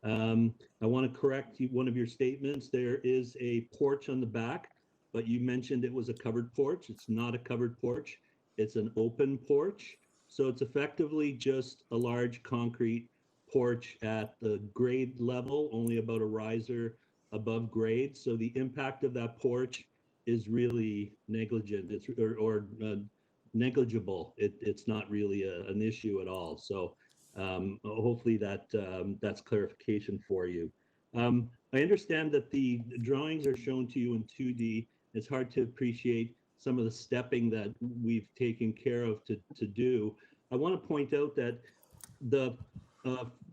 I want to correct one of your statements. There is a porch on the back, but you mentioned it was a covered porch. It's not a covered porch. It's an open porch. So it's effectively just a large concrete porch at the grade level, only about a riser above grade. So the impact of that porch is really negligent. It's negligible. It's not really an issue at all. So hopefully that's clarification for you. I understand that the drawings are shown to you in 2D. It's hard to appreciate some of the stepping that we've taken care of to do. I want to point out that the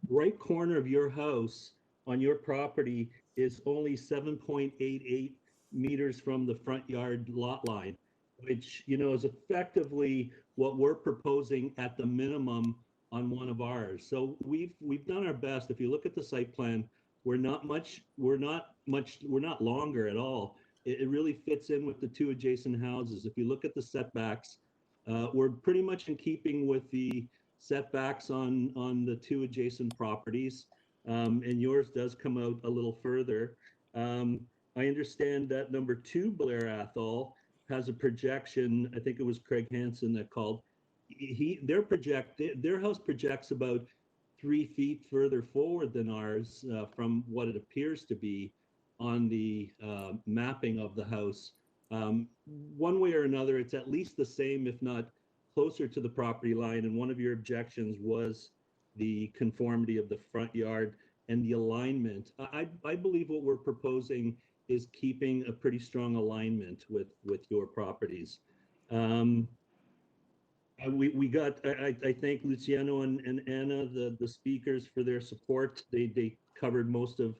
right corner of your house on your property is only 7.88 meters from the front yard lot line, which, is effectively what we're proposing at the minimum on one of ours. So we've done our best. If you look at the site plan, we're not longer at all. It really fits in with the 2 adjacent houses. If you look at the setbacks, we're pretty much in keeping with the setbacks on the 2 adjacent properties, and yours does come out a little further. I understand that number 2 Blair Athol has a projection. I think it was Craig Hansen that called. Their house projects about 3 feet further forward than ours from what it appears to be on the mapping of the house. One way or another, it's at least the same, if not closer to the property line. And one of your objections was the conformity of the front yard and the alignment. I believe what we're proposing is keeping a pretty strong alignment with your properties. We got, I thank Luciano and Anna, the speakers, for their support. They covered most of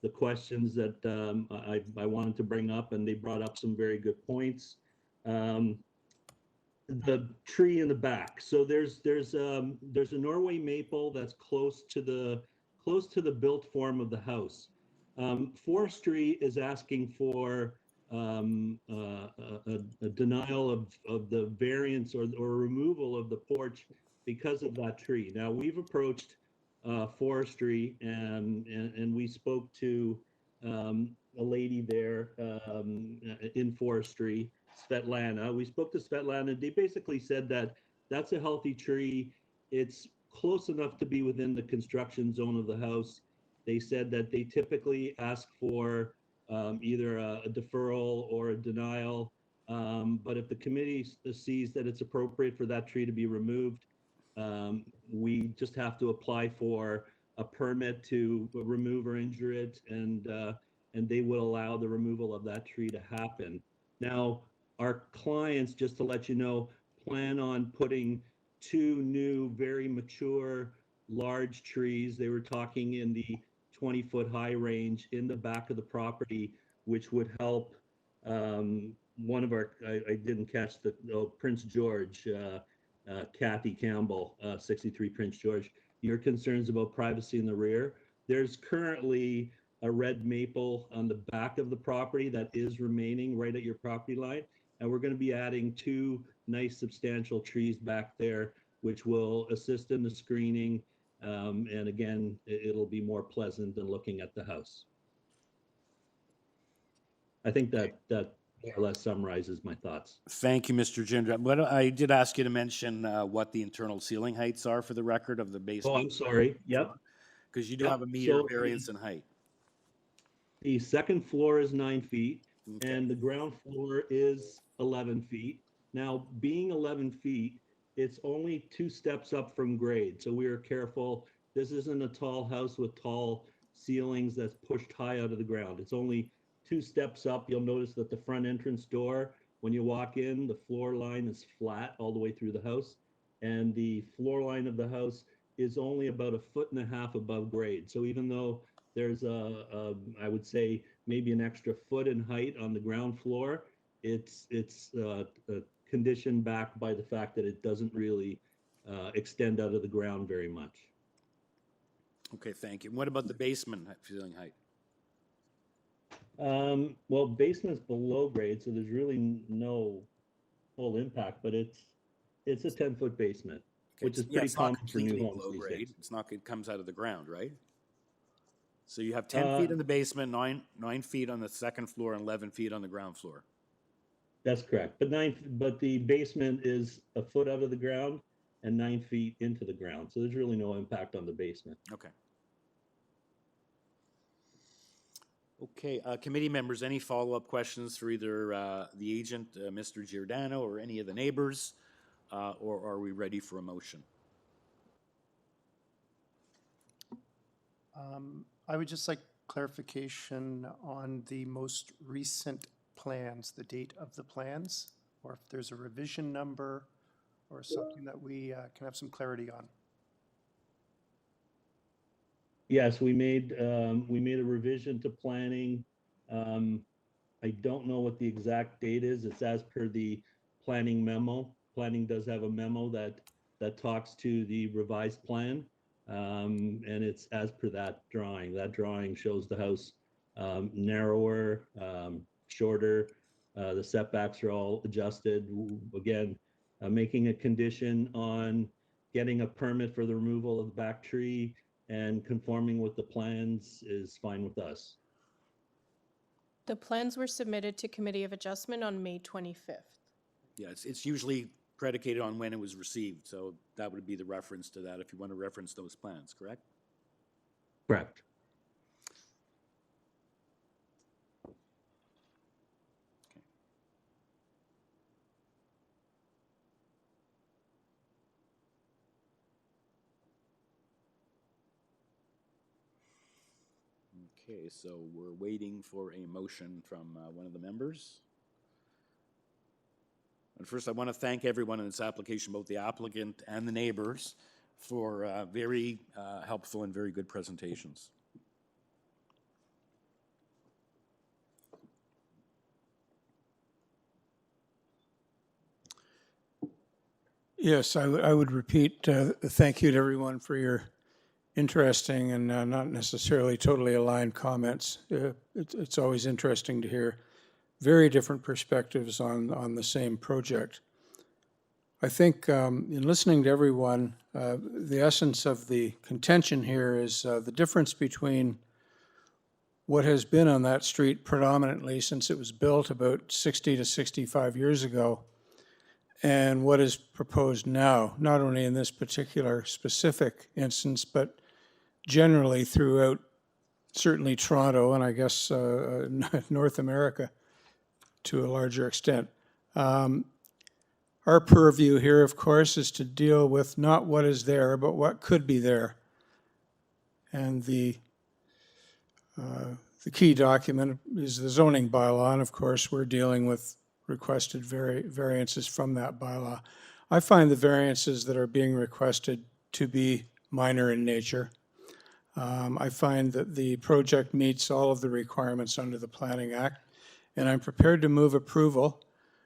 the questions that I wanted to bring up, and they brought up some very good points. The tree in the back. So there's a Norway maple that's close to the built form of the house. Forestry is asking for a denial of the variance or removal of the porch because of that tree. Now we've approached forestry and we spoke to a lady there in forestry, Svetlana. We spoke to Svetlana. They basically said that that's a healthy tree. It's close enough to be within the construction zone of the house. They said that they typically ask for either a deferral or a denial. But if the committee sees that it's appropriate for that tree to be removed, we just have to apply for a permit to remove or injure it, and they will allow the removal of that tree to happen. Now, our clients, just to let you know, plan on putting 2 new, very mature, large trees. They were talking in the 20-foot high range in the back of the property, which would help one of our, I didn't catch the, Prince George, Kathy Campbell, 63 Prince George. Your concerns about privacy in the rear. There's currently a red maple on the back of the property that is remaining right at your property line. And we're going to be adding 2 nice substantial trees back there, which will assist in the screening. And again, it'll be more pleasant than looking at the house. I think that more or less summarizes my thoughts. Thank you, Mr. Gindra. But I did ask you to mention what the internal ceiling heights are for the record of the basement. Oh, I'm sorry. Yep. Because you do Yep. have a meter So variance in height. the second floor is 9 feet, and the ground floor is 11 feet. Now, being 11 feet, it's only 2 steps up from grade. So we are careful. This isn't a tall house with tall ceilings that's pushed high out of the ground. It's only 2 steps up. You'll notice that the front entrance door, when you walk in, the floor line is flat all the way through the house. And the floor line of the house is only about 1.5 feet above grade. So even though there's I would say maybe an extra foot in height on the ground floor, it's conditioned back by the fact that it doesn't really extend out of the ground very much. Okay, thank you. What about the basement ceiling height? Well, basement's below grade, so there's really no full impact, but it's a 10-foot basement, which is pretty it's not common for new completely homes below these grade. days. It's not, it comes out of the ground, right? So you have 10 feet in the basement, 9 feet on the second floor, and 11 feet on the ground floor. That's correct. But the basement is 1 foot out of the ground and 9 feet into the ground. So there's really no impact on the basement. Okay. Okay, committee members, any follow-up questions for either the agent, Mr. Giordano, or any of the neighbors, or are we ready for a motion? I would just like clarification on the most recent plans, the date of the plans, or if there's a revision number or something that we can have some clarity on. Yes, we made a revision to planning. I don't know what the exact date is. It's as per the planning memo. Planning does have a memo that talks to the revised plan. And it's as per that drawing. That drawing shows the house narrower, shorter. The setbacks are all adjusted. Again, making a condition on getting a permit for the removal of the back tree and conforming with the plans is fine with us. The plans were submitted to Committee of Adjustment on May 25th. Yeah, it's usually predicated on when it was received, so that would be the reference to that if you want to reference those plans, correct? Correct. Okay, so we're waiting for a motion from one of the members. And first, I want to thank everyone in this application, both the applicant and the neighbors, for very helpful and very good presentations. Yes, I would repeat, thank you to everyone for your interesting and not necessarily totally aligned comments. It's always interesting to hear very different perspectives on the same project. I think in listening to everyone, the essence of the contention here is the difference between what has been on that street predominantly since it was built about 60 to 65 years ago and what is proposed now, not only in this particular specific instance, but generally throughout certainly Toronto and I guess North America to a larger extent. Our purview here, of course, is to deal with not what is there, but what could be there. And the key document is the zoning bylaw, and of course, we're dealing with requested variances from that bylaw. I find the variances that are being requested to be minor in nature. I find that the project meets all of the requirements under the Planning Act, and I'm prepared to move approval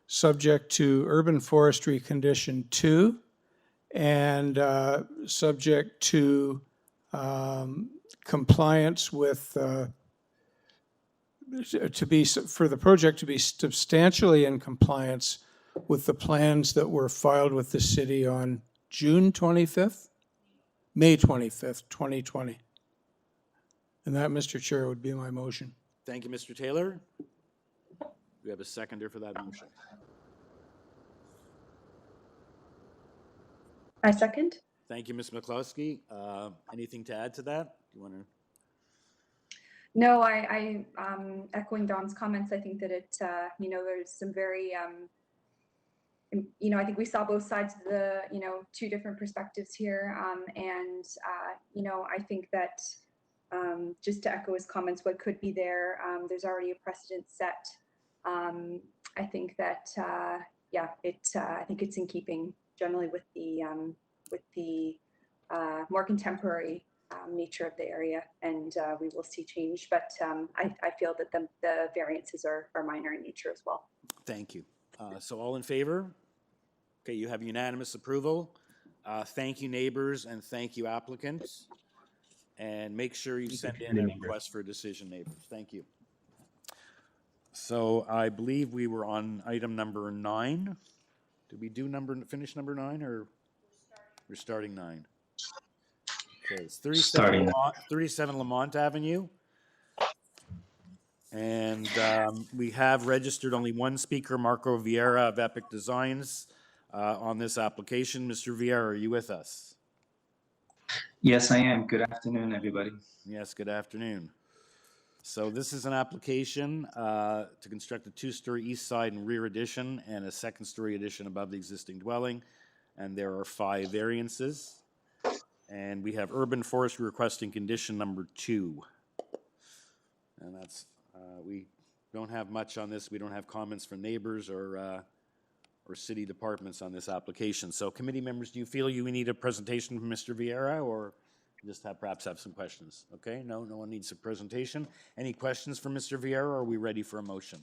subject to urban forestry condition 2 and subject to compliance with for the project to be substantially in compliance with the plans that were filed with the city on June 25th, May 25th, 2020. And that, Mr. Chair, would be my motion. Thank you, Mr. Taylor. We have a seconder for that motion. I second. Thank you, Ms. McCloskey. Anything to add to that? You want to? No, I echoing Don's comments, I think that it, there's some very, I think we saw both sides of the, two different perspectives here. I think that just to echo his comments, what could be there, there's already a precedent set. I think that, I think it's in keeping generally with the more contemporary nature of the area, and we will see change. But I feel that the variances are minor in nature as well. Thank you. So all in favor? Okay, you have unanimous approval. Thank you, neighbors, and thank you, applicants. And make sure you send in a request for a decision, neighbors. Thank you. So I believe we were on item number 9. Did we do finish number 9, or we're starting 9? Okay, it's 37 Lamont Avenue. And we have registered only one speaker, Marco Vieira of Epic Designs, on this application. Mr. Vieira, are you with us? Yes, I am. Good afternoon, everybody. Yes, good afternoon. So this is an application to construct a 2-story east side and rear addition and a 2nd-story addition above the existing dwelling. And there are 5 variances. And we have urban forestry requesting condition number 2. And that's, we don't have much on this. We don't have comments from neighbors or city departments on this application. So committee members, do you feel you need a presentation from Mr. Vieira, or just perhaps have some questions? Okay, no one needs a presentation. Any questions for Mr. Vieira, or are we ready for a motion?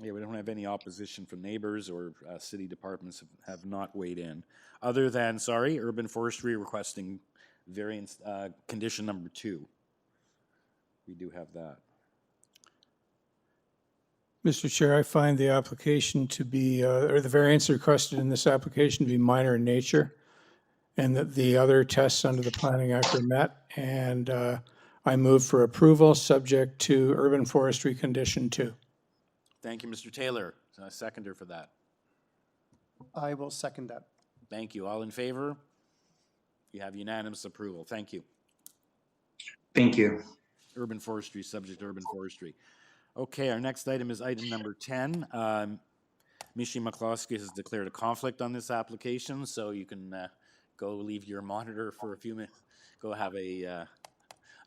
Yeah, we don't have any opposition from neighbors, or city departments have not weighed in. Other than, urban forestry requesting variance, condition number 2. We do have that. Mr. Chair, I find the application to be, or the variance requested in this application to be minor in nature, and that the other tests under the Planning Act are met. And I move for approval subject to urban forestry condition 2. Thank you, Mr. Taylor. A seconder for that. I will second that. Thank you. All in favor? You have unanimous approval. Thank you. Thank you. urban forestry, subject to urban forestry. Okay, our next item is item number 10. Mishi McCloskey has declared a conflict on this application, so you can go leave your monitor for a few minutes, go have a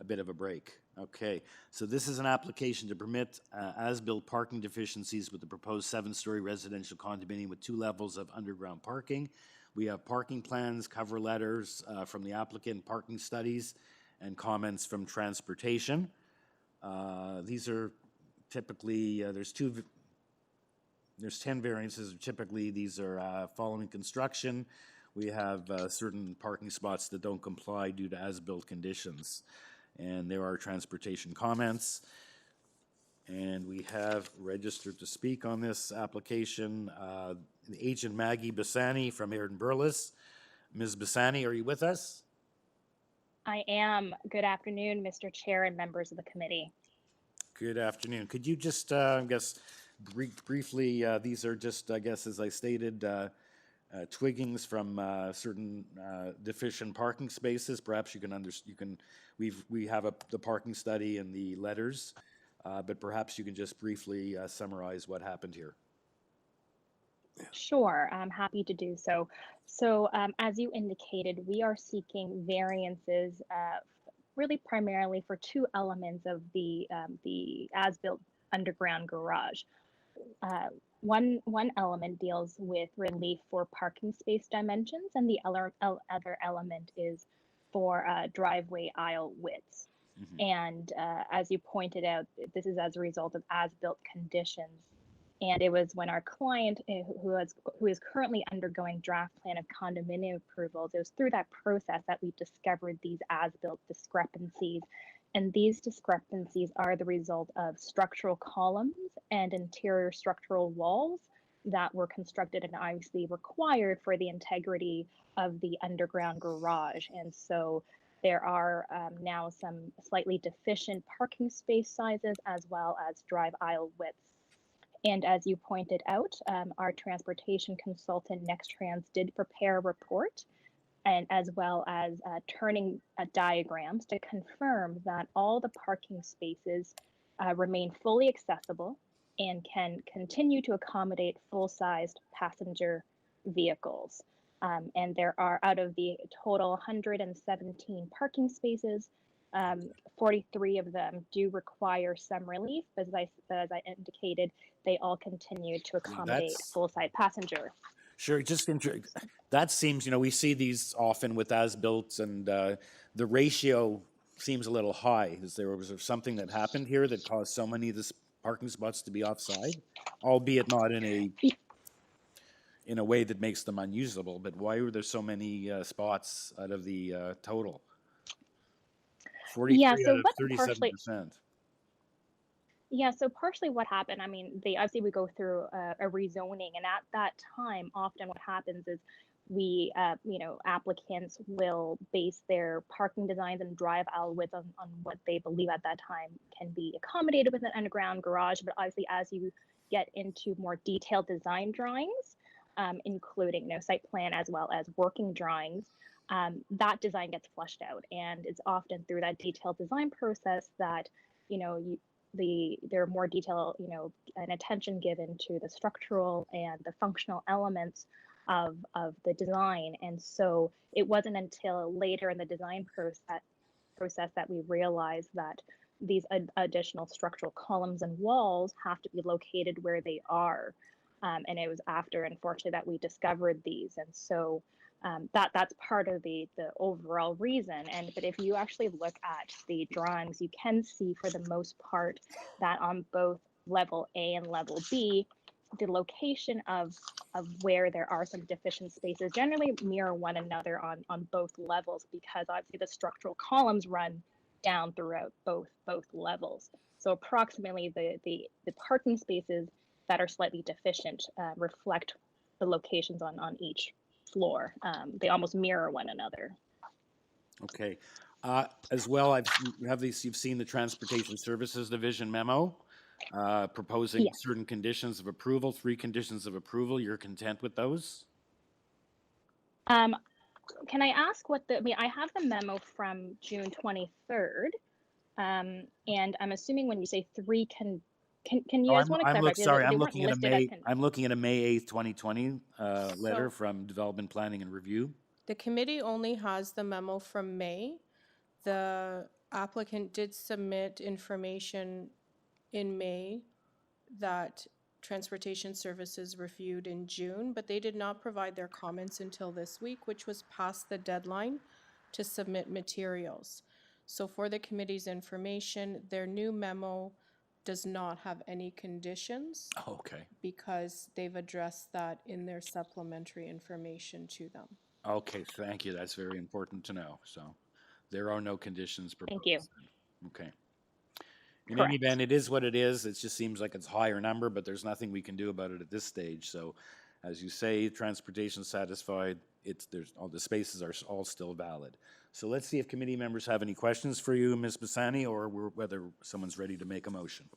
bit of a break. Okay, so this is an application to permit as-built parking deficiencies with the proposed 7-story residential condominium with 2 levels of underground parking. We have parking plans, cover letters from the applicant, parking studies, and comments from transportation. These are typically, there's 10 variances. Typically, these are following construction. We have certain parking spots that don't comply due to as-built conditions. And there are transportation comments. And we have registered to speak on this application, Agent Maggie Bassani from Airden Burles. Ms. Bassani, are you with us? I am. Good afternoon, Mr. Chair and members of the committee. Good afternoon. Could you just, I guess, briefly, these are just, I guess, as I stated, twiggings from certain deficient parking spaces. Perhaps you can we have the parking study and the letters, but perhaps you can just briefly summarize what happened here. Sure, I'm happy to do so. So as you indicated, we are seeking variances really primarily for 2 elements of the as-built underground garage. One element deals with relief for parking space dimensions, and the other element is for driveway aisle widths. And as you pointed out, this is as a result of as-built conditions. And it was when our client, who is currently undergoing draft plan of condominium approvals, it was through that process that we discovered these as-built discrepancies. And these discrepancies are the result of structural columns and interior structural walls that were constructed and obviously required for the integrity of the underground garage. And so there are now some slightly deficient parking space sizes as well as drive aisle widths. And as you pointed out, our transportation consultant, NextTrans, did prepare a report, and as well as turning diagrams to confirm that all the parking spaces remain fully accessible and can continue to accommodate full-sized passenger vehicles. And there are, out of the total 117 parking spaces, 43 of them do require some relief, but as I indicated, they all continue to accommodate full-size passenger. Sure, that seems, we see these often with as-built, and the ratio seems a little high. Was there something that happened here that caused so many of the parking spots to be offside, albeit not in a way that makes them unusable? But why were there so many spots out of the total? 43 out of 37%. Yeah, so partially what happened, I mean, obviously we go through a rezoning, and at that time, often what happens is we, applicants will base their parking designs and drive aisle width on what they believe at that time can be accommodated with an underground garage. But obviously, as you get into more detailed design drawings, including site plan as well as working drawings, that design gets flushed out, and it's often through that detailed design process that there are more detail, and attention given to the structural and the functional elements of the design. And so it wasn't until later in the design process that we realized that these additional structural columns and walls have to be located where they are. And it was after, unfortunately, that we discovered these. And so that's part of the overall reason. But if you actually look at the drawings, you can see for the most part that on both level A and level B, the location of where there are some deficient spaces generally mirror one another on both levels, because obviously the structural columns run down throughout both levels. So approximately the parking spaces that are slightly deficient reflect the locations on each floor. They almost mirror one another. Okay. As well, you've seen the Transportation Services Division memo proposing certain conditions of approval, 3 conditions of approval. You're content with those? Can I ask I have the memo from June 23rd. And I'm assuming when you say three can you Oh, guys want to clarify? Because sorry, they I'm weren't looking at a listed as I'm looking at a May 8th, 2020 letter So- from Development Planning and Review. The committee only has the memo from May. The applicant did submit information in May that Transportation Services reviewed in June, but they did not provide their comments until this week, which was past the deadline to submit materials. So for the committee's information, their new memo does not have any conditions Okay. because they've addressed that in their supplementary information to them. Okay, thank you. That's very important to know. So there are no conditions proposed. Thank you. Okay. In any Correct. event, it is what it is. It just seems like it's a higher number, but there's nothing we can do about it at this stage. So as you say, transportation satisfied, there's all the spaces are all still valid. So let's see if committee members have any questions for you, Ms. Bassani, or whether someone's ready to make a motion.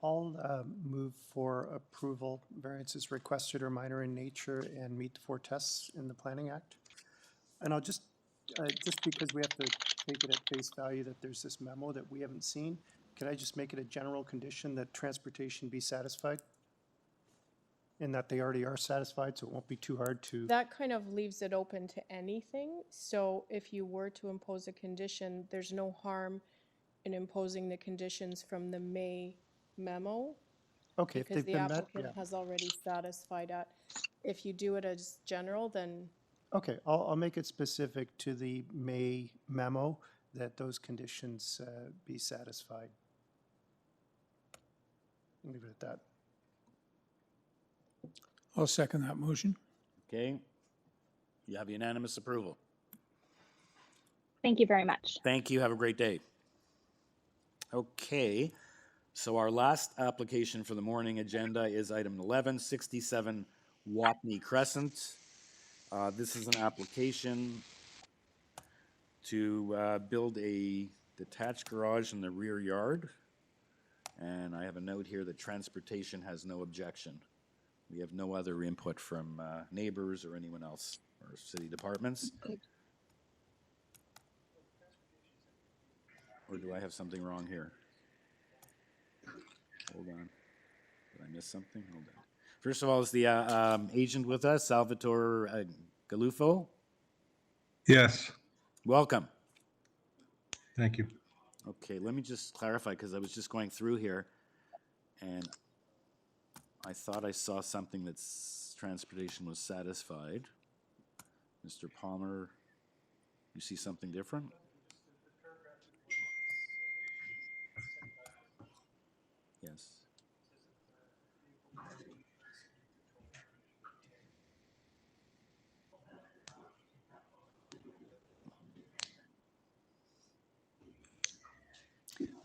I'll move for approval. Variances requested are minor in nature and meet the 4 tests in the Planning Act. And I'll just because we have to take it at face value that there's this memo that we haven't seen, can I just make it a general condition that transportation be satisfied? And that they already are satisfied, so it won't be too hard to. That kind of leaves it open to anything. So if you were to impose a condition, there's no harm in imposing the conditions from the May memo. Okay, if Because they've the been met, applicant yeah. has already satisfied it. If you do it as general, then Okay, I'll make it specific to the May memo that those conditions be satisfied. Leave it at that. I'll second that motion. Okay. You have unanimous approval. Thank you very much. Thank you. Have a great day. Okay. So our last application for the morning agenda is item 11, 67 Watney Crescent. This is an application to build a detached garage in the rear yard. And I have a note here that transportation has no objection. We have no other input from neighbors or anyone else or city departments. Or do I have something wrong here? Hold on. Did I miss something? Hold on. First of all, is the agent with us, Salvatore Galufo? Yes, Welcome. thank you. Okay, let me just clarify because I was just going through here and I thought I saw something that's transportation was satisfied. Mr. Palmer, you see something different? Yes.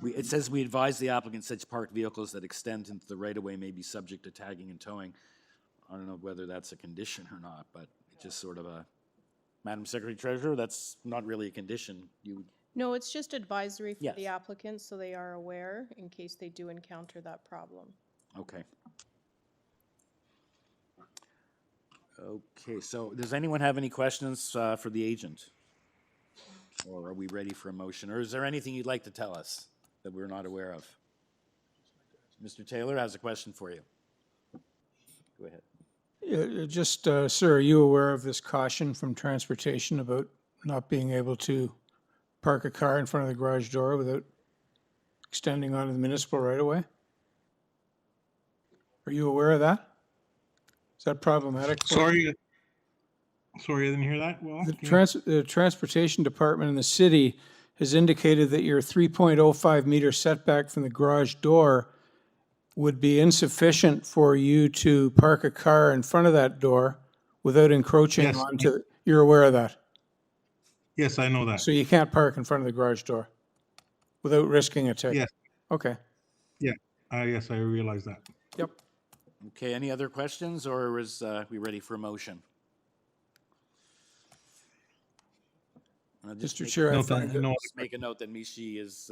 It says we advise the applicant such parked vehicles that extend into the right-of-way may be subject to tagging and towing. I don't know whether that's a condition or not, but it's just sort of a, Madam Secretary Treasurer, that's not really a condition. no, it's just advisory for Yes. the applicants so they are aware in case they do encounter that problem. Okay. Okay, so does anyone have any questions for the agent? Or are we ready for a motion? Or is there anything you'd like to tell us that we're not aware of? Mr. Taylor has a question for you. Go ahead. Just, sir, are you aware of this caution from transportation about not being able to park a car in front of the garage door without extending onto the municipal right-of-way? Are you aware of that? Is that problematic? for you? Sorry, I didn't hear that. Well, The Transportation Department in the city has indicated that your 3.05 meter setback from the garage door would be insufficient for you to park a car in front of that door without encroaching Yes. onto, you're aware of that? yes, I know that. So you can't park in front of the garage door without risking a ticket? Yes, Okay, yeah, yes, I realize that. yep. Okay, any other questions, or is we ready for a motion? Mr. Chair, I find that- Just make a note that Mishi is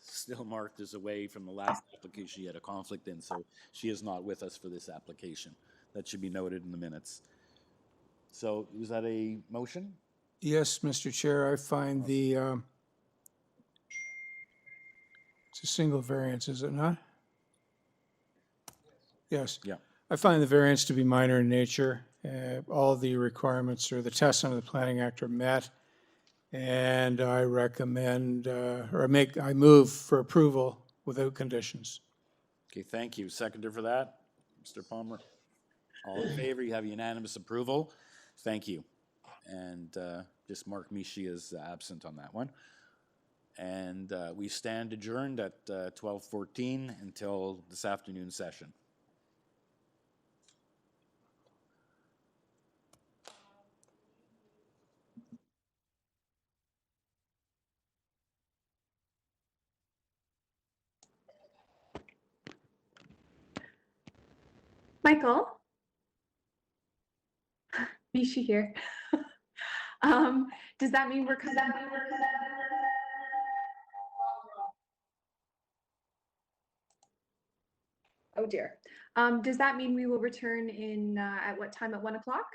still marked as away from the last application she had a conflict in, so she is not with us for this application. That should be noted in the minutes. So is that a motion? Yes, Mr. Chair, I find the, it's a single variance, is it not? Yes. Yeah. I find the variance to be minor in nature. All the requirements or the tests under the Planning Act are met. And I recommend, I move for approval without conditions. Okay, thank you. Seconder for that, Mr. Palmer. All in favor, you have unanimous approval. Thank you. And just mark Mishi as absent on that one. And we stand adjourned at 12:14 until this afternoon session. Michael? Mishi here. Does that mean we're coming? Oh dear. Does that mean we will return in at what time? At 1 o'clock?